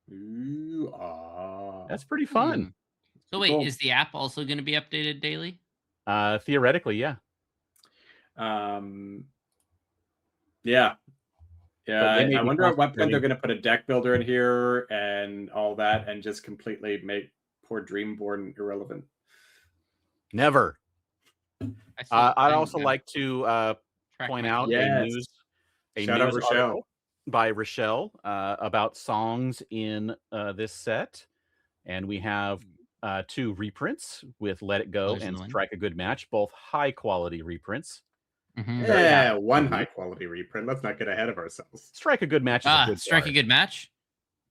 ooh, That's pretty fun. Hmm. So wait, Cool. is the app also going to be updated daily? Theoretically, yeah. Yeah. But they may I be wonder at what point they're concentrating- going to put a deck builder in here and all that and just completely make poor Dreamborn irrelevant. Never. I see I'd things also now. like to Track point my out Yes. a Shout out news Rochelle. article by Rochelle about songs in this set, and we have 2 reprints with "Let It Go" There's and another one. "Strike a Good Match," both high quality reprints. Mhm. Very Yeah, happy. one high quality reprint. Let's not get ahead of ourselves. "Strike a Good Match" is a good Strike a card. good match.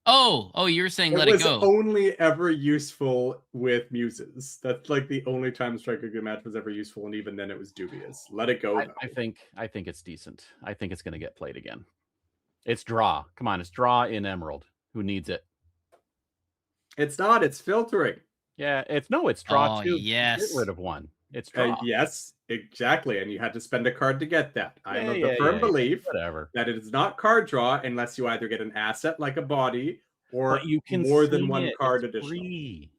Oh, you were saying It let it was go. only ever useful with muses. That's like the only time Strike a Good Match was ever useful, and even then it was dubious. Let it go. I think it's decent. I think it's going to get played again. It's draw. Come on, it's draw in Emerald. Who needs it? It's not. It's filtering. Yeah, it's draw Oh, 2. yes. Get rid of 1. It's draw. Yes, exactly. And you had to spend a card to get that. I am of the Yeah, firm yeah. belief Whatever. that it is not card draw unless you either get an asset like a body or But you can more than sing one it. card It's additional. free.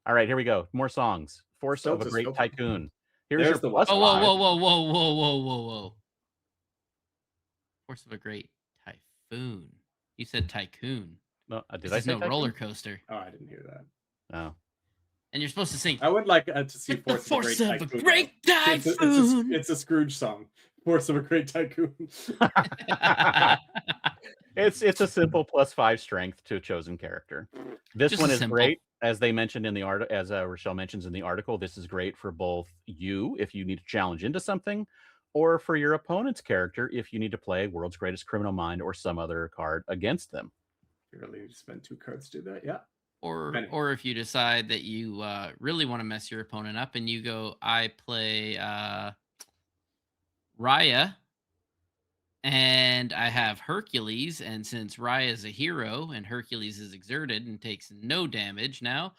All right, here we go. More songs. Force Still of a just Great filter. Tycoon. Here's There's your the one. plus Oh, 5. whoa. Force of a Great Typhoon. You said tycoon. No, did This I is say no tycoon? roller coaster. Oh, I didn't hear that. Oh. And you're supposed to sing. I would like to see "With the Force of a Great Tycoon. Great Typhoon. It's a Scrooge song. Force of a Great Tycoon. It's a simple plus 5 strength to a chosen character. This Just one a is simple. great, as they mentioned in the art, as Rochelle mentions in the article. This is great for both you if you need to challenge into something, or for your opponent's character if you need to play World's Greatest Criminal Mind or some other card against them. You really need to spend 2 cards to do that. Yeah. Or if you decide that you really want to mess your opponent up and you go, I play Raya and I have Hercules, and since Raya is a hero and Hercules is exerted and takes no damage now,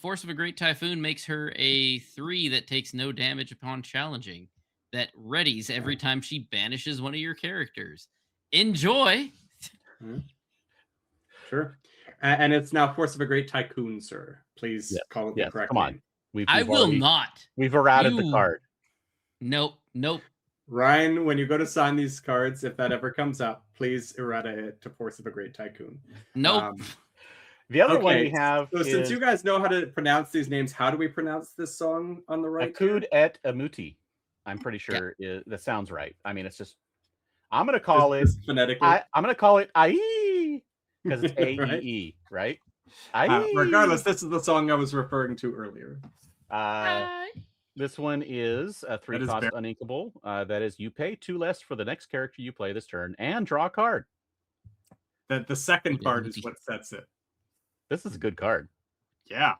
Force of a Great Typhoon makes her a 3 that takes no damage upon challenging, that readies every time she banishes one of your characters. Enjoy! Sure. And it's now Force of a Great Tycoon, sir. Please Yes, call it yes, the correct come on. name. I will not. We've errated the You- card. Nope. Ryan, when you go to sign these cards, if that ever comes up, please errata it to Force of a Great Tycoon. Nope. The other one we have so is since you guys know how to pronounce these names, how do we pronounce this song on the right? Akud et Amuti. I'm pretty sure that sounds right. I mean, it's just I'm gonna call it phonetically. I'm gonna call it Ae because it's A-E-E, right? Regardless, this is the song I was referring to earlier. This one is a 3-cost uninkable. That is, you pay 2 less for the next character you play this turn and draw a card. That the second card is what sets it. This is a good card. Yeah.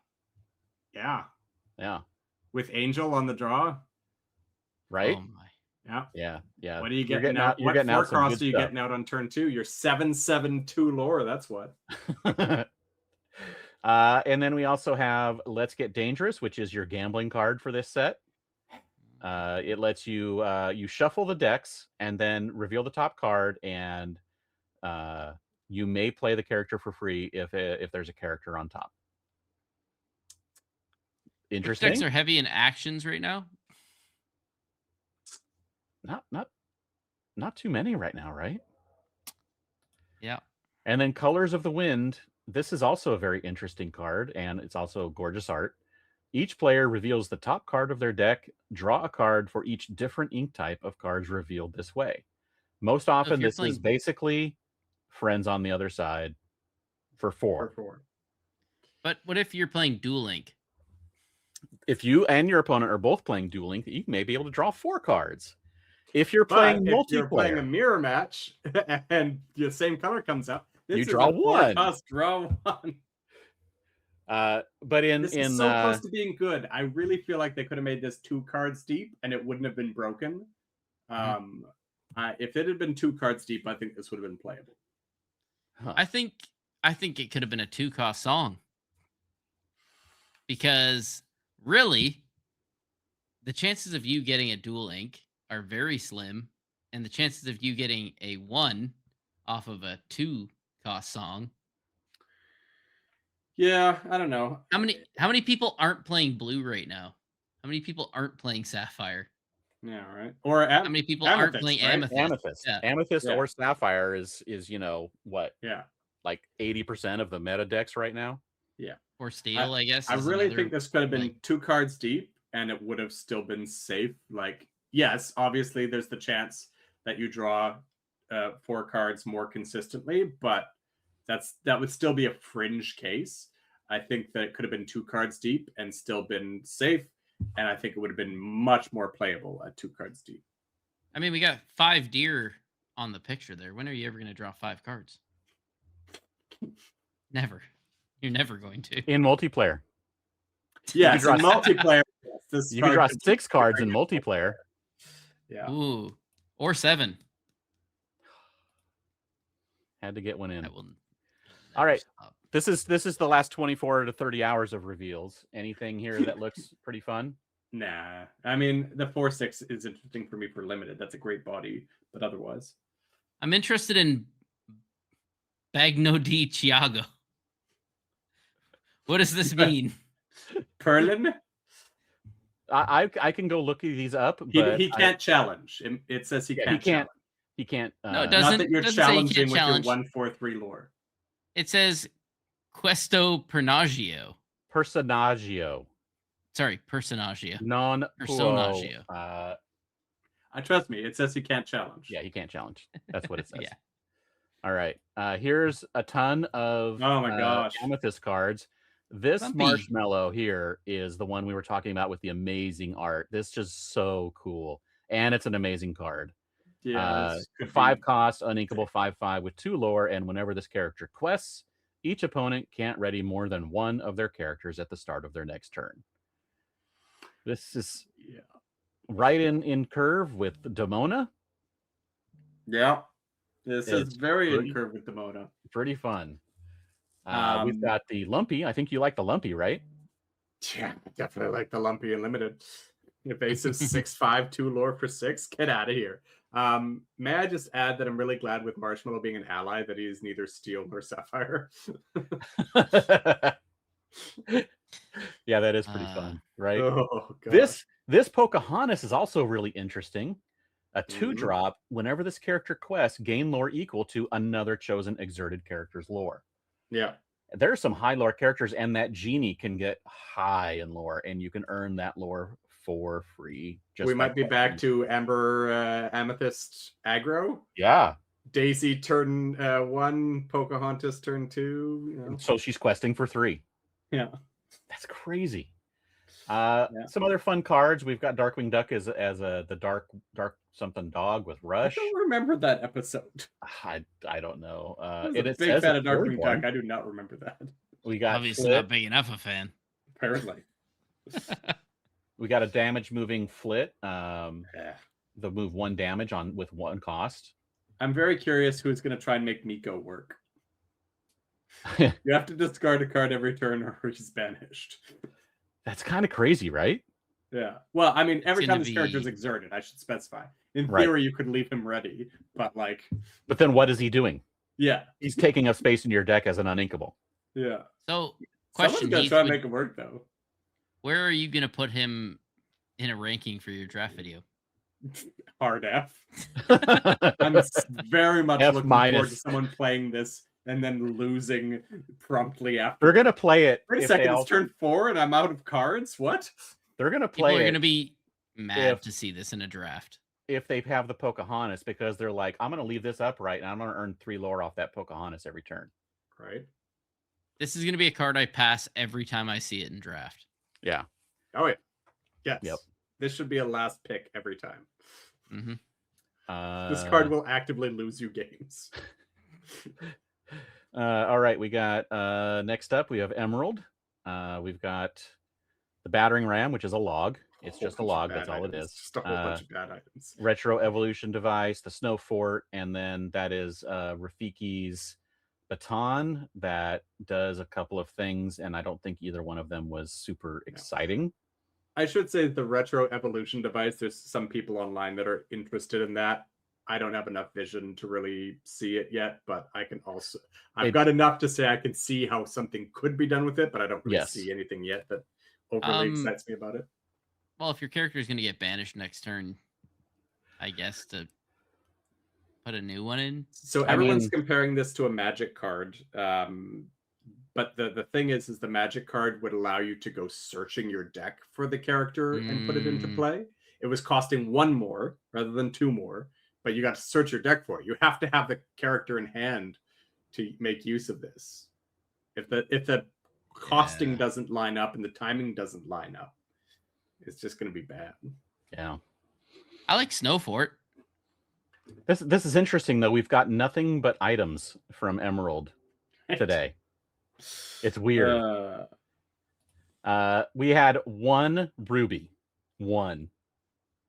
With Angel on the draw, right? Oh my. Yeah. What are you getting out? What 4-cost are you getting out on turn 2? You're 7/7/2 lore. That's what. And then we also have Let's Get Dangerous, which is your gambling card for this set. It lets you you shuffle the decks and then reveal the top card, and you may play the character for free if there's a character on top. Interesting. Which decks are heavy in actions right now? Not too many right now, right? Yeah. And then Colors of the Wind. This is also a very interesting card, and it's also gorgeous art. Each player reveals the top card of their deck. Draw a card for each different ink type of cards revealed this way. Most often, this is basically Friends on the Other Side for 4. But what if you're playing Duel Link? If you and your opponent are both playing Duel Link, you may be able to draw 4 cards. If you're playing multiplayer, if you're playing a mirror match and the same color comes up, you draw 1. Draw 1. But this is so close to being good. I really feel like they could have made this 2 cards deep and it wouldn't have been broken. If it had been 2 cards deep, I think this would have been playable. I think it could have been a 2-cost song, because really, the chances of you getting a Duel Link are very slim, and the chances of you getting a 1 off of a 2-cost song. Yeah, I don't know. How many people aren't playing blue right now? How many people aren't playing Sapphire? Yeah, right. Or how many people aren't playing Amethyst? Amethyst or Sapphire is what? Yeah, like 80% of the meta decks right now. Yeah, or Steel, I guess. I really think this could have been 2 cards deep, and it would have still been safe. Like, yes, obviously, there's the chance that you draw 4 cards more consistently, but that would still be a fringe case. I think that it could have been 2 cards deep and still been safe, and I think it would have been much more playable at 2 cards deep. I mean, we got 5 deer on the picture there. When are you ever going to draw 5 cards? Never. You're never going to. In multiplayer. Yeah, in multiplayer. You can draw 6 cards in multiplayer. Yeah. Ooh. Or 7. Had to get one in. All right. Stop. This is the last 24 to 30 hours of reveals. Anything here that looks pretty fun? Nah. I mean, the 4/6 is interesting for me for limited. That's a great body, but otherwise. I'm interested in Bagno di Chiago. What does this mean? Perlin? I can go look these up, but he can't challenge. It says he can't challenge. He can't. No, it doesn't. Not that you're challenging with your 1/4/3 lore. It says Questo Personaggio. Sorry, Personaggio. Personaggio. Trust me, it says he can't challenge. Yeah, he can't challenge. That's what it says. Yeah. All right. Here's a ton of Amethyst cards. This Marshmallow here is the one we were talking about with the amazing art. This is just so cool. And it's an amazing card. Yeah. 5 cost, uninkable 5/5 with 2 lore, and whenever this character quests, each opponent can't ready more than 1 of their characters at the start of their next turn. This is right in curve with Demona. Yeah. This is very in curve with Demona. Pretty fun. We've got the Lumpy. I think you like the Lumpy, right? Yeah, definitely like the Lumpy and limited. If Ace is 6/5, 2 lore for 6, get out of here. May I just add that I'm really glad with Marshmallow being an ally that he is neither Steel nor Sapphire. Yeah, that is pretty fun, right? Oh god. This Pocahontas is also really interesting. A Mhm. 2-drop, whenever this character quests, gain lore equal to another chosen exerted character's lore. Yeah. There are some high lore characters, and that genie can get high in lore, and you can earn that lore for free. We by might be back questing. to Amber Amethyst aggro. Yeah. Daisy turn 1, Pocahontas turn 2. You know. So she's questing for 3. Yeah. That's crazy. Yeah. Some other fun cards. We've got Darkwing Duck as the dark something dog with I Rush. don't remember that episode. I don't know. I was It a big says fan of it's Darkwing Bloodborne. Duck. I do not remember that. We got Obviously Flit. not big enough a fan. Apparently. We got a damage moving Flit. Yeah. They'll move 1 damage with 1 cost. I'm very curious who's going to try and make Miko work. You have to discard a card every turn or he's banished. That's kind of crazy, right? Yeah. Well, I mean, every gonna time this character is be- exerted, I should specify. In Right. theory, you could leave him ready, but like, But then what is he doing? yeah. He's taking up space in your deck as an uninkable. Yeah. So, Someone's question, going to Heath, try and make it work, though. where are you going to put him in a ranking for your draft video? Hard F. I'm very much F looking forward to minus. someone playing this and then losing promptly after. They're gonna play it. Wait a if second, they all- it's turn 4 and I'm out of cards? What? They're gonna People play are it going to be mad if- to see this in a draft. if they have the Pocahontas, because they're like, I'm gonna leave this upright and I'm gonna earn 3 lore off that Pocahontas every turn. Right. This is going to be a card I pass every time I see it in draft. Yeah. Oh, yeah. Yes. Yep. This should be a last pick every time. Mm-hmm. This card will actively lose you games. All right, we got next up we have Emerald. We've got the Battering Ram, which is a log. It's just a log. That's all it is. Just a whole bunch of bad items. Retro Evolution Device, the Snow Fort, and then that is Rafiki's Baton that does a couple of things, and I don't think either one of them was super exciting. I should say the Retro Evolution Device, there's some people online that are interested in that. I don't have enough vision to really see it yet, but I can also... I've got enough to say I can see how something could be done with it, but I don't really see anything yet that overly excites me about it. Well, if your character is going to get banished next turn, I guess to put a new one in. So everyone's comparing this to a magic card. But the thing is the magic card would allow you to go searching your deck for the character and put it into play. It was costing 1 more rather than 2 more, but you got to search your deck for it. You have to have the character in hand to make use of this. If the costing doesn't line up and the timing doesn't line up, it's just going to be bad. Yeah. I like Snow Fort. This is interesting though. We've got nothing but items from Emerald today. It's weird. We had 1 ruby, 1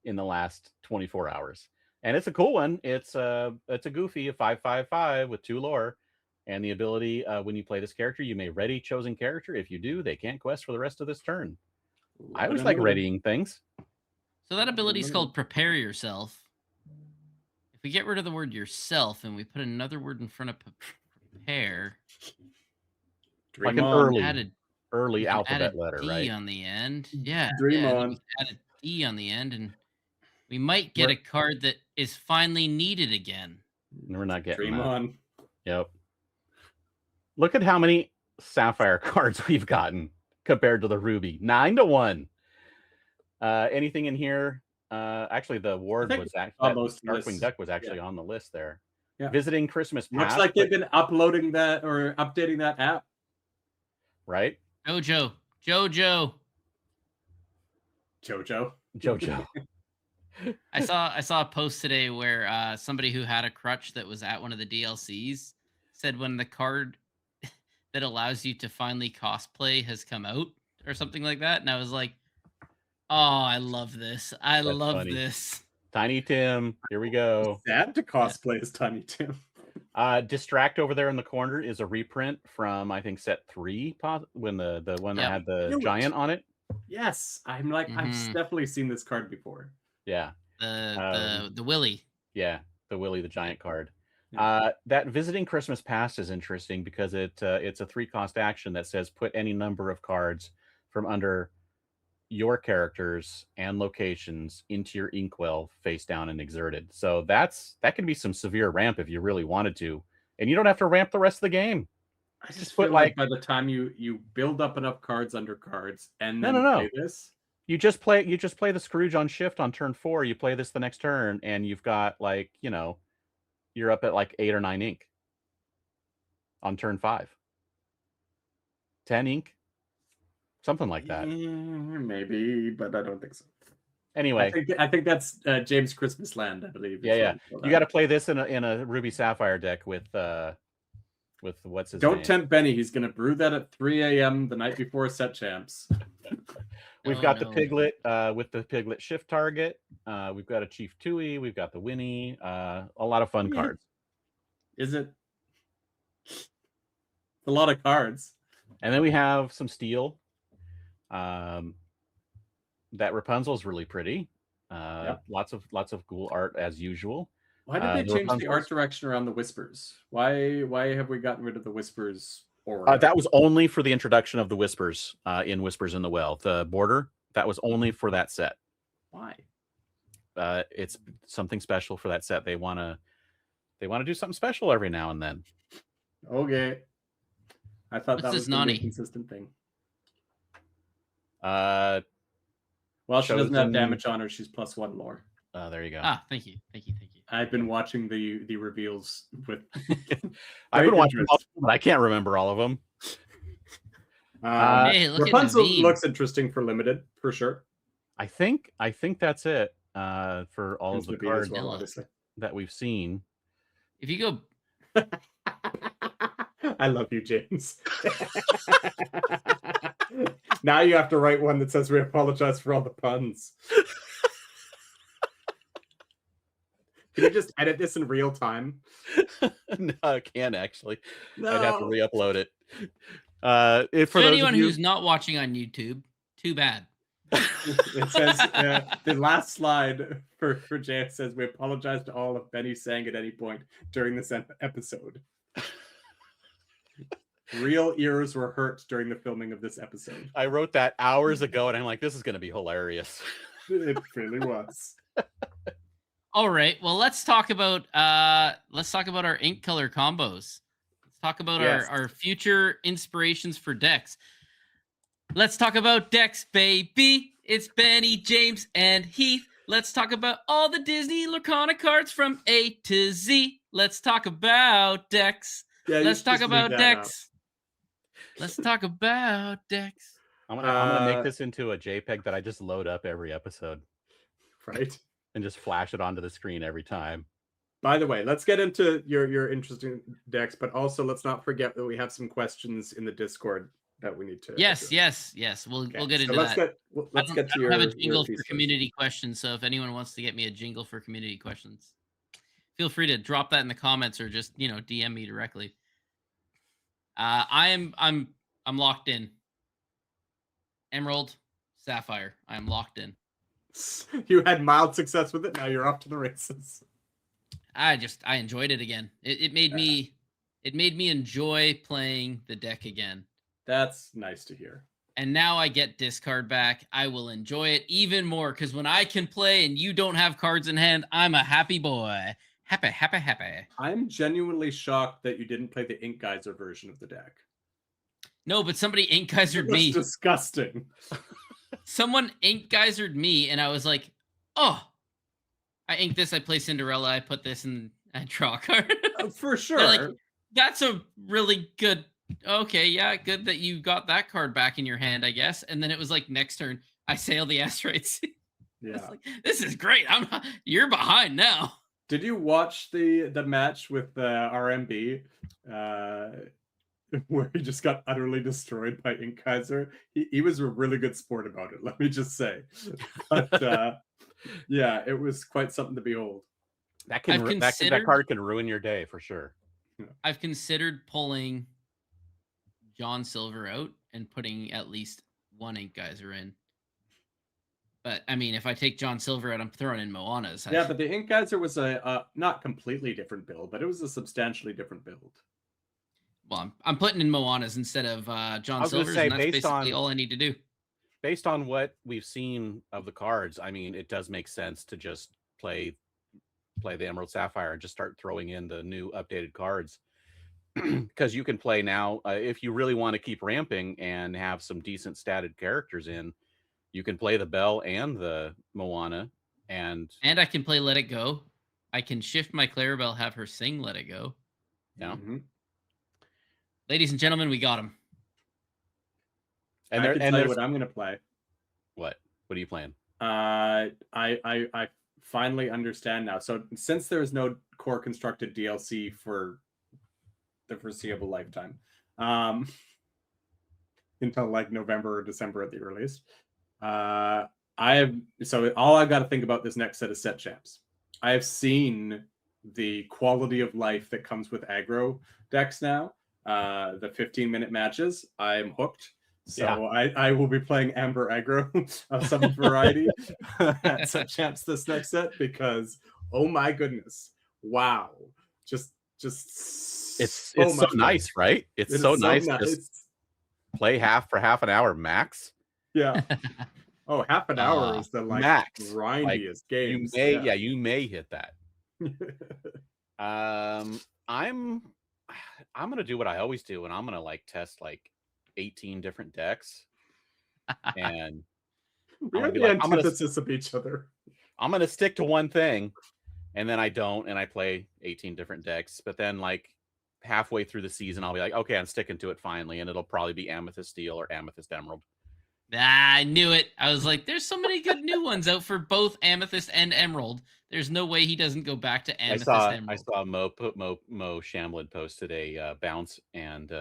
in the last 24 hours, and it's a cool one. It's a goofy, a 5/5/5 with 2 lore, and the ability when you play this character, you may ready chosen character. If you do, they can't quest for the rest of this turn. I always like readying things. So that ability is called Prepare Yourself. If we get rid of the word yourself and we put another word in front of prepare, Like an early alphabet letter, D right? on the end. Yeah. Dream yeah, on. we add a D on the end, and we might get a card that is finally needed again. We're not getting Dream that. on. Yep. Look at how many Sapphire cards we've gotten compared to the Ruby. 9-1. Anything in here? Actually, the Ward was almost Darkwing Duck was actually on the list there. Yeah. Visiting Christmas Past. Looks like they've been uploading that or updating that app. Right? Jojo. Jojo. Jojo. I saw a post today where somebody who had a crutch that was at one of the DLCs said when the card that allows you to finally cosplay has come out or something like that, and I was like, oh, I love this. I love funny. this. Tiny Tim, here we go. Sad to cosplay as Tiny Tim. Distract over there in the corner is a reprint from I think set 3, when the one that had the giant on it. Yes, I'm like I've definitely seen this card before. Yeah. The Willy. Yeah, the Willy the Giant card. Yeah. That Visiting Christmas Past is interesting because it's a 3-cost action that says put any number of cards from under your characters and locations into your inkwell face down and exerted. So that can be some severe ramp if you really wanted to, and you don't have to ramp the rest of the game. I just put feel like by the time you build up enough cards under cards and then play this, you just play the Scrooge on shift on turn 4. You play this the next turn, and you've got like, you know, you're up at like 8 or 9 ink on turn 5. 10 ink, something like that. Maybe, but I don't think so. Anyway, I think that's James Christmas Land, I believe. Yeah. You got to play this in a Ruby Sapphire deck with what's his name? Don't tempt Benny. He's going to brew that at 3 a.m. the night before set champs. We've got the Piglet with the Piglet shift target. We've got a Chief Tui. We've got the Winnie. A lot of fun cards. Is it? A lot of cards. And then we have some steel. That Rapunzel's really pretty. Lots of cool art as usual. Why did they change the art direction around the Whispers? Why have we gotten rid of the Whispers? That was only for the introduction of the Whispers in Whispers in the Well. The border, that was only for that set. Why? It's something special for that set. They want to do something special every now and then. Okay. I thought that was a consistent thing. Well, she doesn't have damage on her. She's +1 lore. There you go. Thank you. I've been watching the reveals with. I've been watching all of them, but I can't remember all of them. Hey, Rapunzel looks interesting for limited, for sure. I think that's it for all of the cards that we've seen. If you go, I love you, James. Now you have to write one that says we apologize for all the puns. Can you just edit this in real time? No, I can't actually. No. I'd have to re-upload it. For anyone who's not watching on YouTube, too bad. It says the last slide for Jay says we apologize to all if Benny sang at any point during this episode. Real ears were hurt during the filming of this episode. I wrote that hours ago, and I'm like, this is going to be hilarious. It really was. All right. Well, let's talk about our ink color combos. Let's talk about our future inspirations for decks. Let's talk about decks, baby. It's Benny, James, and Heath. Let's talk about all the Disney Lorcana cards from A to Z. Let's talk about decks. Yeah, Let's talk about decks. Let's talk about decks. I'm gonna make this into a JPEG that I just load up every episode. Right. And just flash it onto the screen every time. By the way, let's get into your interesting decks, but also let's not forget that we have some questions in the Discord that we need to. Yes. We'll get into that. Let's get to your. I have a jingle for community questions, so if anyone wants to get me a jingle for community questions, feel free to drop that in the comments or just DM me directly. I'm locked in. Emerald, Sapphire. I'm locked in. You had mild success with it. Now you're off to the races. I enjoyed it again. It made me enjoy playing the deck again. That's nice to hear. And now I get discard back. I will enjoy it even more because when I can play and you don't have cards in hand, I'm a happy boy. Happy. I'm genuinely shocked that you didn't play the Ink Geyser version of the deck. No, but somebody Ink Geysered me. That's disgusting. Someone Ink Geysered me, and I was like, oh, I ink this, I play Cinderella, I put this in, I draw a card. For sure. Like, that's a really good, okay, yeah, good that you got that card back in your hand, I guess. And then it was like, next turn, I sail the Asteroid Sea. Yeah. Like, this is great. You're behind now. Did you watch the match with RMB? Where he just got utterly destroyed by Ink Geyser. He was a really good sport about it, let me just say. But yeah, it was quite something to behold. That card can ruin your day for sure. I've considered pulling John Silver out and putting at least one Ink Geyser in. But I mean, if I take John Silver out, I'm throwing in Moana's. Yeah, but the Ink Geyser was a not completely different build, but it was a substantially different build. Well, I'm putting in Moana's instead of John Silver's, and that's basically all I need to do. based on what we've seen of the cards, I mean, it does make sense to just play the Emerald Sapphire and just start throwing in the new updated cards. Because you can play now, if you really want to keep ramping and have some decent statted characters in, you can play the Belle and the Moana, and I can play Let It Go. I can shift my Clarabelle, have her sing Let It Go. yeah. Mhm. Ladies and gentlemen, we got him. And I there, can and tell you there's what I'm going to play. what are you playing? I finally understand now. So since there is no core constructed DLC for the foreseeable lifetime, until like November or December at the earliest, all I've got to think about this next set of set champs. I have seen the quality of life that comes with aggro decks now. The 15-minute matches, I'm hooked. So Yeah. I will be playing Amber aggro of some variety at set champs this next set because oh my goodness, wow, just It's so so much fun. nice, right? It's It so is nice. Just play for half an hour max. Yeah. Oh, half an hour is the like max grindiest games. You may hit that. I'm gonna do what I always do, and I'm gonna like test like 18 different decks, and We I'm are gonna be the like, antithesis of each other. I'm gonna stick to one thing, and then I don't, and I play 18 different decks. But then like halfway through the season, I'll be like, okay, I'm sticking to it finally, and it'll probably be Amethyst Steel or Amethyst Emerald. I knew it. I was like, there's so many good new ones out for both Amethyst and Emerald. There's no way he doesn't go back to Amethyst Emerald. I saw Mo Shamblin posted a bounce and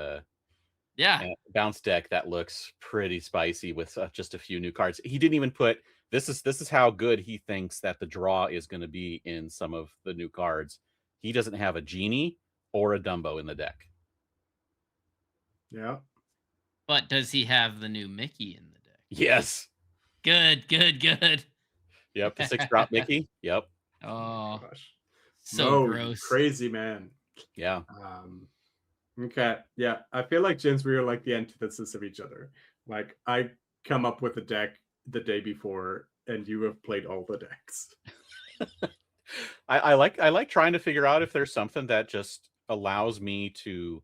bounce deck that looks pretty spicy with just a few new cards. He didn't even put this is how good he thinks that the draw is going to be in some of the new cards. He doesn't have a Genie or a Dumbo in the deck. Yeah. But does he have the new Mickey in the deck? Yes. Good. Yep, the 6-drop Mickey. Yep. Oh, gosh. so gross. Crazy man. Yeah. Okay. Yeah. I feel like, James, we are like the antithesis of each other. Like I come up with a deck the day before and you have played all the decks. I like trying to figure out if there's something that just allows me to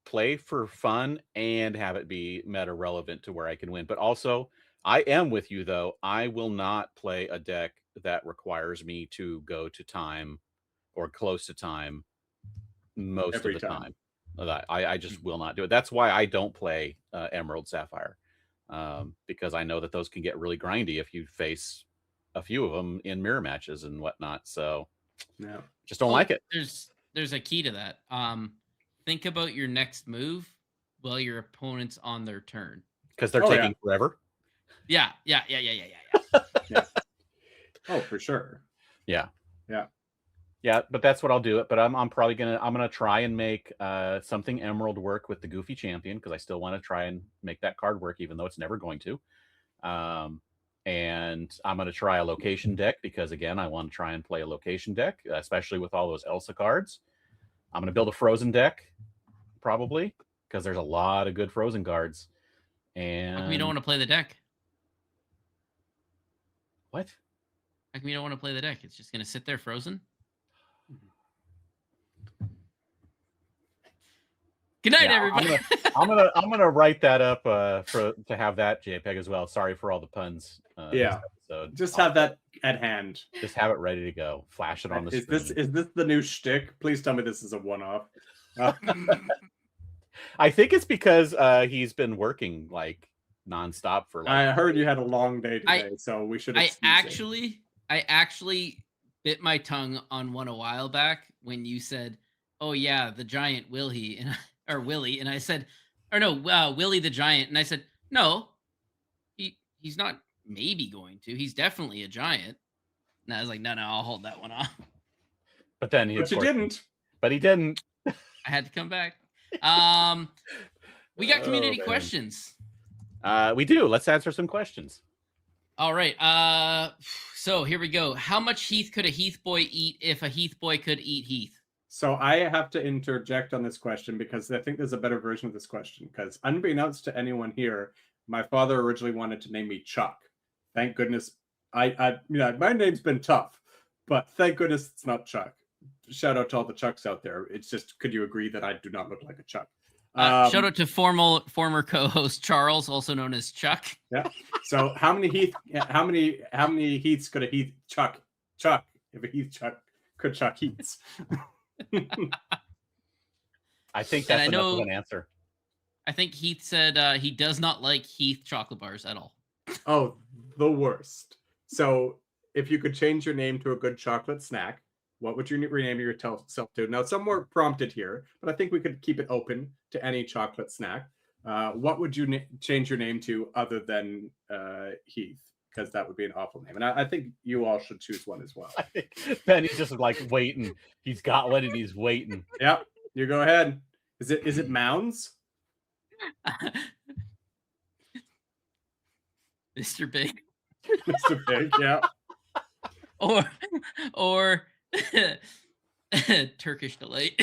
play for fun and have it be meta relevant to where I can win. But also, I am with you though. I will not play a deck that requires me to go to time or close to time most of the time. I just will not do it. That's why I don't play Emerald Sapphire, because I know that those can get really grindy if you face a few of them in mirror matches and whatnot. So yeah, just don't like it. There's a key to that. Think about your next move while your opponent's on their turn, because they're taking forever. Yeah. Oh, for sure. Yeah. But that's what I'll do it. But I'm probably gonna try and make something Emerald work with the Goofy Champion, because I still want to try and make that card work, even though it's never going to. And I'm going to try a location deck because, again, I want to try and play a location deck, especially with all those Elsa cards. I'm going to build a Frozen deck, probably, because there's a lot of good Frozen cards. And how come you don't want to play the deck? What? How come you don't want to play the deck? It's just going to sit there frozen? Good night, everybody. I'm gonna write that up to have that JPEG as well. Sorry for all the puns. Just have that at hand. Just have it ready to go. Flash it on the screen. Is this the new shtick? Please tell me this is a one-off. I think it's because he's been working like nonstop for. Like, I heard you had a long day today, so we should. I actually bit my tongue on one a while back when you said, "Oh yeah, the giant Willie," or Willie, and I said, or no, Willie the giant, and I said, no, he's not. Maybe going to. He's definitely a giant. And I was like, no, I'll hold that one off. But then he didn't. But he didn't. I had to come back. We got community questions. We do. Let's answer some questions. All right. So here we go. How much Heath could a Heath boy eat if a Heath boy could eat Heath? So I have to interject on this question because I think there's a better version of this question. Because unbeknownst to anyone here, My father originally wanted to name me Chuck. Thank goodness. My name's been tough, but thank goodness it's not Chuck. Shout out to all the Chucks out there. It's just, could you agree that I do not look like a Chuck? Shout out to former co-host Charles, also known as Chuck. Yeah. So how many Heaths could a Heath Chuck? If a Heath Chuck could Chuck Heaths. I think that's enough of an answer. I think Heath said he does not like Heath chocolate bars at all. Oh, the worst. So if you could change your name to a good chocolate snack, what would you rename yourself to? Now, some were prompted here, but I think we could keep it open to any chocolate snack. What would you change your name to other than Heath? Because that would be an awful name. And I think you all should choose one as well. I think Benny's just like waiting. He's got one and he's waiting. Yep. You go ahead. Is it Mounds? Mr. Big. Mr. Big, yeah. Or Turkish Delight.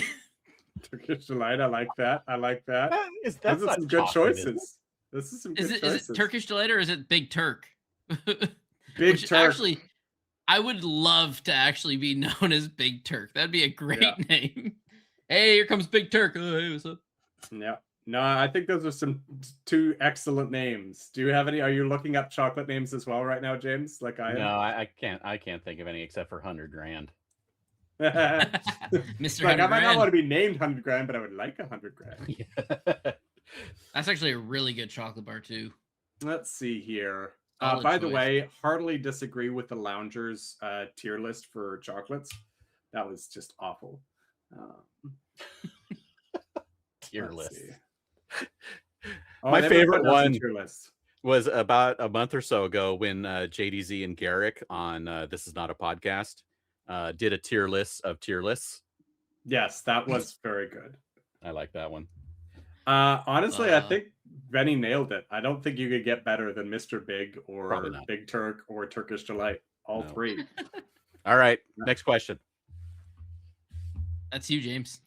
Turkish Delight, I like that. Those are some good choices. This is some good choices. Is it Turkish Delight or is it Big Turk? Big Turk. Actually, I would love to actually be known as Big Turk. That'd be a great name. Hey, here comes Big Turk. Oh, hey, what's up? Yeah. No, I think those are two excellent names. Do you have any? Are you looking up chocolate names as well right now, James? Like I am? No, I can't. I can't think of any except for 100 grand. Mr. Like, I might not Grand. want to be named 100 grand, but I would like 100 grand. Yeah. That's actually a really good chocolate bar too. Let's see here. Solid By the choice. way, heartily disagree with the Loungers tier list for chocolates. That was just awful. Tier Let's list. see. Oh, My they haven't favorite put us in one tier list. was about a month or so ago when JDZ and Garrick on This Is Not a Podcast did a tier list of tier lists. Yes, that was very good. I like that one. Honestly, I think Benny nailed it. I don't think you could get better than Mr. Big or Probably not. Big Turk or Turkish Delight. All No. three. All right, next question. That's you, James.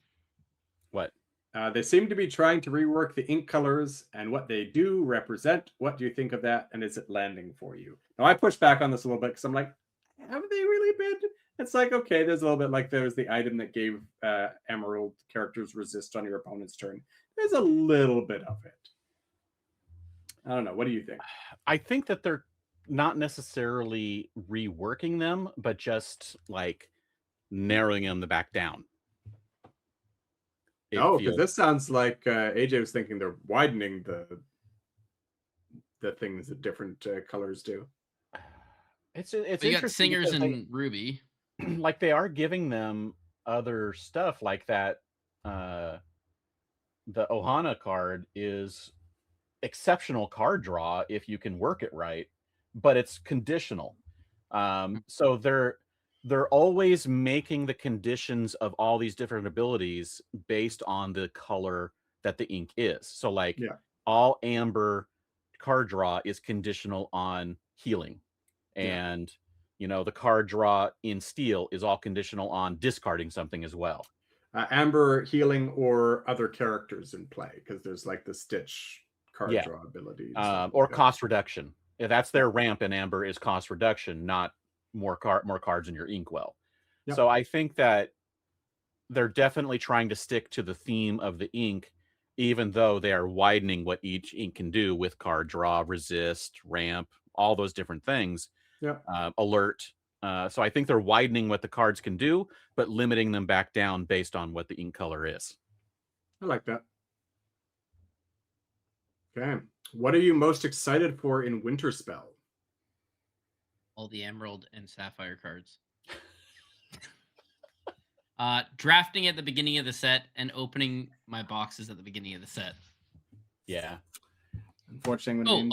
What? They seem to be trying to rework the ink colors and what they do represent. What do you think of that? And is it landing for you? Now, I push back on this a little bit because I'm like, have they really been? It's like, okay, there's a little bit like there's the item that gave Emerald characters resist on your opponent's turn. There's a little bit of it. I don't know. What do you think? I think that they're not necessarily reworking them, but just like narrowing them back down. Because this sounds like AJ was thinking they're widening the things that different colors do. It's You got interesting Singers because and Ruby. like they are giving them other stuff like that. The Ohana card is exceptional card draw if you can work it right, but it's conditional. So they're always making the conditions of all these different abilities based on the color that the ink is. So like all amber card draw is conditional on healing. And you know, the card draw in steel is all conditional on discarding something as well. Amber, healing, or other characters in play, because there's like the Stitch card draw abilities. Or cost reduction. If that's their ramp in Amber is cost reduction, not more cards in your inkwell. So I think that they're definitely trying to stick to the theme of the ink, even though they are widening what each ink can do with card draw, resist, ramp, all those different things. Alert. So I think they're widening what the cards can do, but limiting them back down based on what the ink color is. I like that. Okay. What are you most excited for in Winterspell? All the Emerald and Sapphire cards. Drafting at the beginning of the set and opening my boxes at the beginning of the set. Yeah. Unfortunately,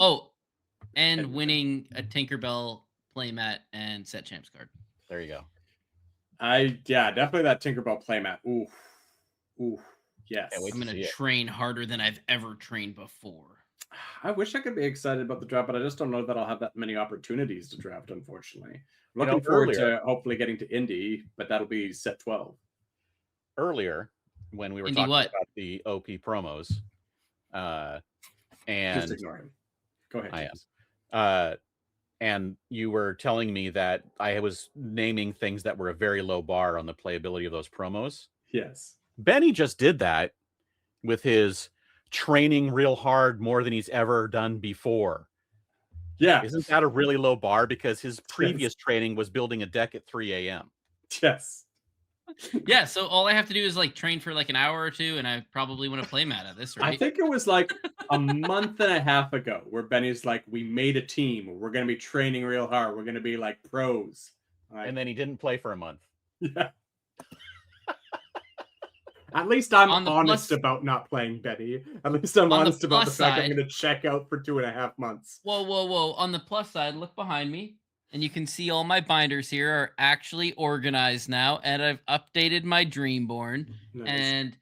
and winning a Tinkerbell playmat and set champs card. There you go. Definitely that Tinkerbell playmat. Ooh, yes. I'm gonna train harder than I've ever trained before. I wish I could be excited about the draft, but I just don't know that I'll have that many opportunities to draft, unfortunately. I'm looking forward to hopefully getting to Indy, but that'll be set 12. Earlier, when we were Indy talking what? about the OP promos, Just and ignore him. Go ahead, I James. am. And you were telling me that I was naming things that were a very low bar on the playability of those promos. Yes. Benny just did that with his training real hard more than he's ever done before. Yeah. Isn't that a really low bar? Because his previous training was building a deck at 3 a.m. Yes. Yeah, so all I have to do is like train for like an hour or two, and I probably want to play mat at this rate. I think it was like a month and a half ago where Benny's like, we made a team. We're going to be training real hard. We're going to be like pros. And then he didn't play for a month. Yeah. At least I'm On the honest plus- about not playing Benny. At least I'm On the honest about the plus fact I'm side- going to check out for 2.5 months. Whoa. On the plus side, look behind me, and you can see all my binders here are actually organized now, and I've updated my Dreamborn, Nice. and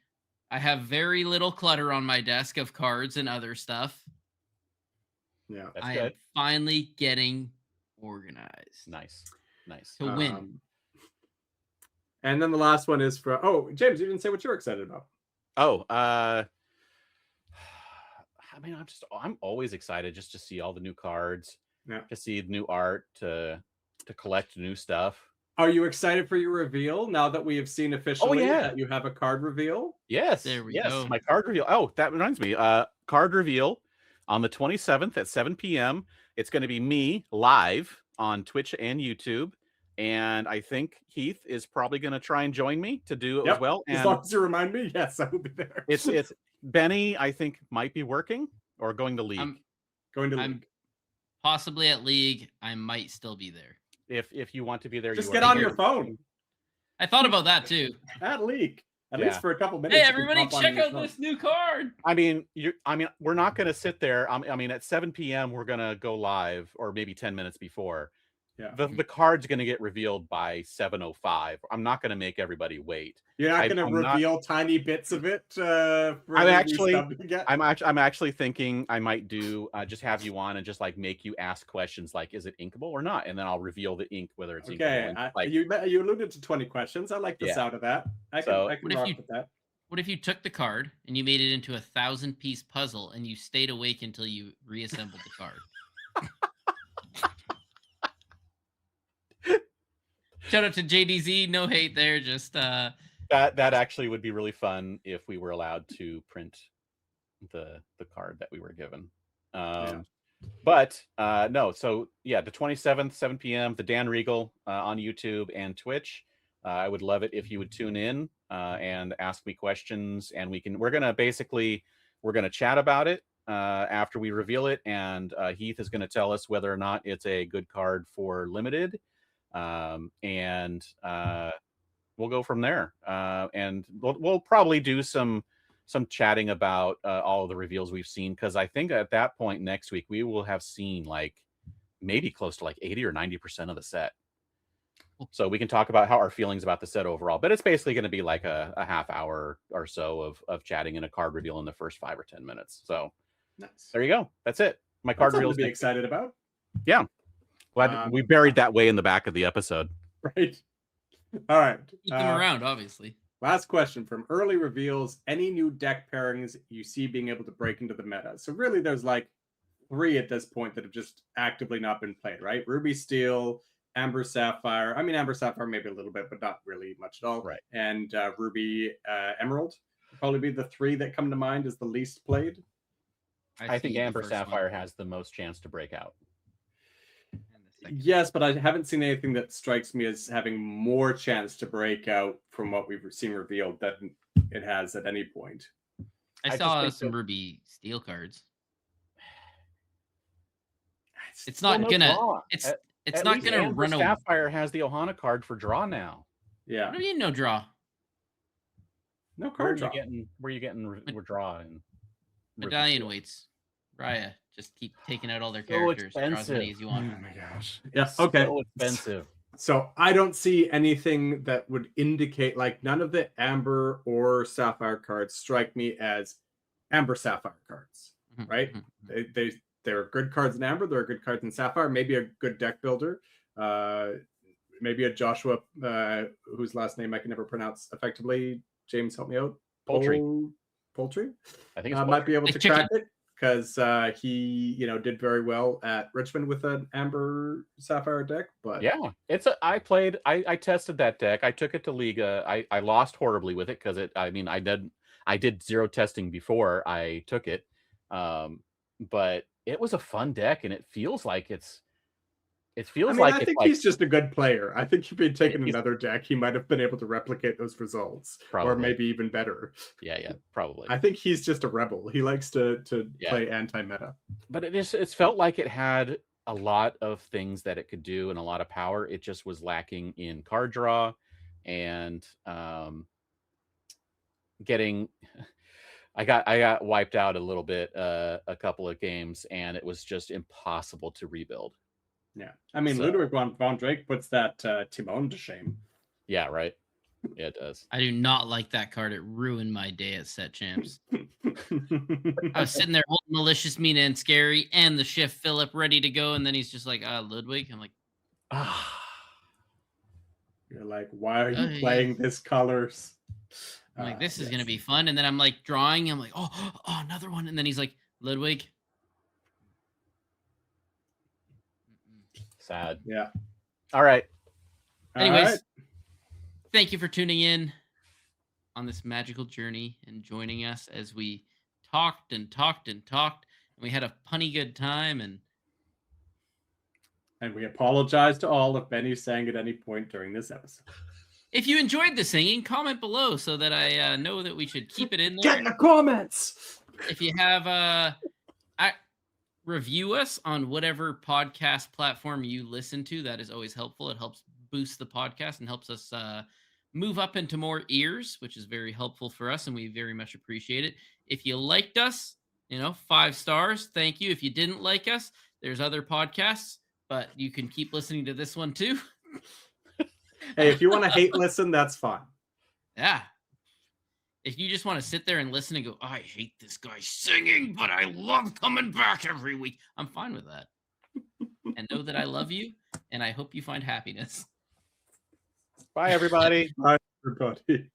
I have very little clutter on my desk of cards and other stuff. Yeah. That's I good. am finally getting organized Nice. to win. And then the last one is for James, you didn't say what you're excited about. I mean, I'm always excited just to see all the new cards, to see new art, to collect new stuff. Are you excited for your reveal now that we have seen officially that you have a card reveal? Yes. There we yes, go. my card reveal. Oh, that reminds me. Card reveal on the 27th at 7 p.m. It's going to be me live on Twitch and YouTube. And I think Heath is probably going to try and join me to do it as well. And as long as you remind me, yes, I will be there. It's Benny, I think, might be working or going to League. I'm possibly at League. I might still be there. If you want to be there, just you get on your phone. I thought about that too. At League. At least for a couple minutes. Hey, everybody, check out this new card. I mean, we're not going to sit there. I mean, at 7 p.m. we're going to go live, or maybe 10 minutes before. Yeah. The card's going to get revealed by 7:05. I'm not going to make everybody wait. You're not going to reveal tiny bits of it. I'm actually thinking I might do just have you on and just like make you ask questions like, is it inkable or not? And then I'll reveal the ink whether it's inkable. Okay. You alluded to 20 questions. I like the sound of that. I can rock with that. What if you took the card and you made it into a 1,000-piece puzzle and you stayed awake until you reassembled the card? Shout out to JDZ. No hate there. Just that actually would be really fun if we were allowed to print the card that we were given. But no. So yeah, the 27th, 7 p.m. the Dan Regal on YouTube and Twitch. I would love it if you would tune in and ask me questions, and we're gonna chat about it after we reveal it, and Heath is gonna tell us whether or not it's a good card for limited. And we'll go from there. And we'll probably do some chatting about all of the reveals we've seen, because I think at that point next week we will have seen like maybe close to like 80 or 90% of the set. So we can talk about how our feelings about the set overall. But it's basically going to be like a half hour or so of chatting and a card reveal in the first 5 or 10 minutes. So nice. There you go. That's it. My card reveal to be excited about. Yeah. Glad we buried that way in the back of the episode. Right. All right. Keep them around, obviously. Last question from early reveals. Any new deck pairings you see being able to break into the meta? So really there's like 3 at this point that have just actively not been played, right? Ruby Steel, Amber Sapphire. I mean, Amber Sapphire maybe a little bit, but not really much at all. Right. And Ruby Emerald would probably be the 3 that come to mind as the least played. I think Amber Sapphire has the most chance to break out. Yes, but I haven't seen anything that strikes me as having more chance to break out from what we've seen revealed than it has at any point. I saw some Ruby Steel cards. It's not gonna. It's not gonna run away. Sapphire has the Ohana card for draw now. Yeah. What do you mean no draw? No card draw. Where you getting draw and medallion weights? Raya, just keep taking out all their characters. Draw as many as you want. Oh my gosh. Yeah. Okay. So expensive. So I don't see anything that would indicate, like, none of the Amber or Sapphire cards strike me as Amber Sapphire cards, right? They're good cards in Amber. They're good cards in Sapphire. Maybe a good deck builder. Maybe a Joshua, whose last name I can never pronounce effectively. James, help me out. Poultry. Poultry. I think it's might be able to chicken. crack it. because he, did very well at Richmond with an Amber Sapphire deck. But Yeah, I tested that deck. I took it to Liga. I lost horribly with it because I did 0 testing before I took it. But it was a fun deck, and it feels like I think he's just a good player. I think if he'd taken another deck, he might have been able to replicate those results, or maybe even better. Yeah, probably. I think he's just a rebel. He likes to play anti-meta. But it felt like it had a lot of things that it could do and a lot of power. It just was lacking in card draw and getting. I got wiped out a little bit a couple of games, and it was just impossible to rebuild. Yeah, Ludwig von Drake puts that Timon to shame. Yeah, right. Yeah, it does. I do not like that card. It ruined my day at Set Champs. I was sitting there holding Malicious Mina and Scary and the Shift Philip ready to go, and then he's just like, Ludwig. I'm like, You're like, why are you playing this colors? I'm like, this is gonna be fun. And then I'm like drawing. I'm like, oh, another one. And then he's like, Ludwig. Sad. Yeah. All right. Anyways, thank you for tuning in on this magical journey and joining us as we talked and talked and talked, and we had a punny good time. And we apologize to all if Benny sang at any point during this episode. If you enjoyed the singing, comment below so that I know that we should keep it in there. Get in the comments. If you have review us on whatever podcast platform you listen to. That is always helpful. It helps boost the podcast and helps us move up into more ears, which is very helpful for us, and we very much appreciate it. If you liked us, 5 stars, thank you. If you didn't like us, there's other podcasts, but you can keep listening to this one too. Hey, if you want to hate listen, that's fine. Yeah. If you just want to sit there and listen and go, I hate this guy singing, but I love coming back every week, I'm fine with that. And know that I love you, and I hope you find happiness. Bye, everybody. Bye, everybody.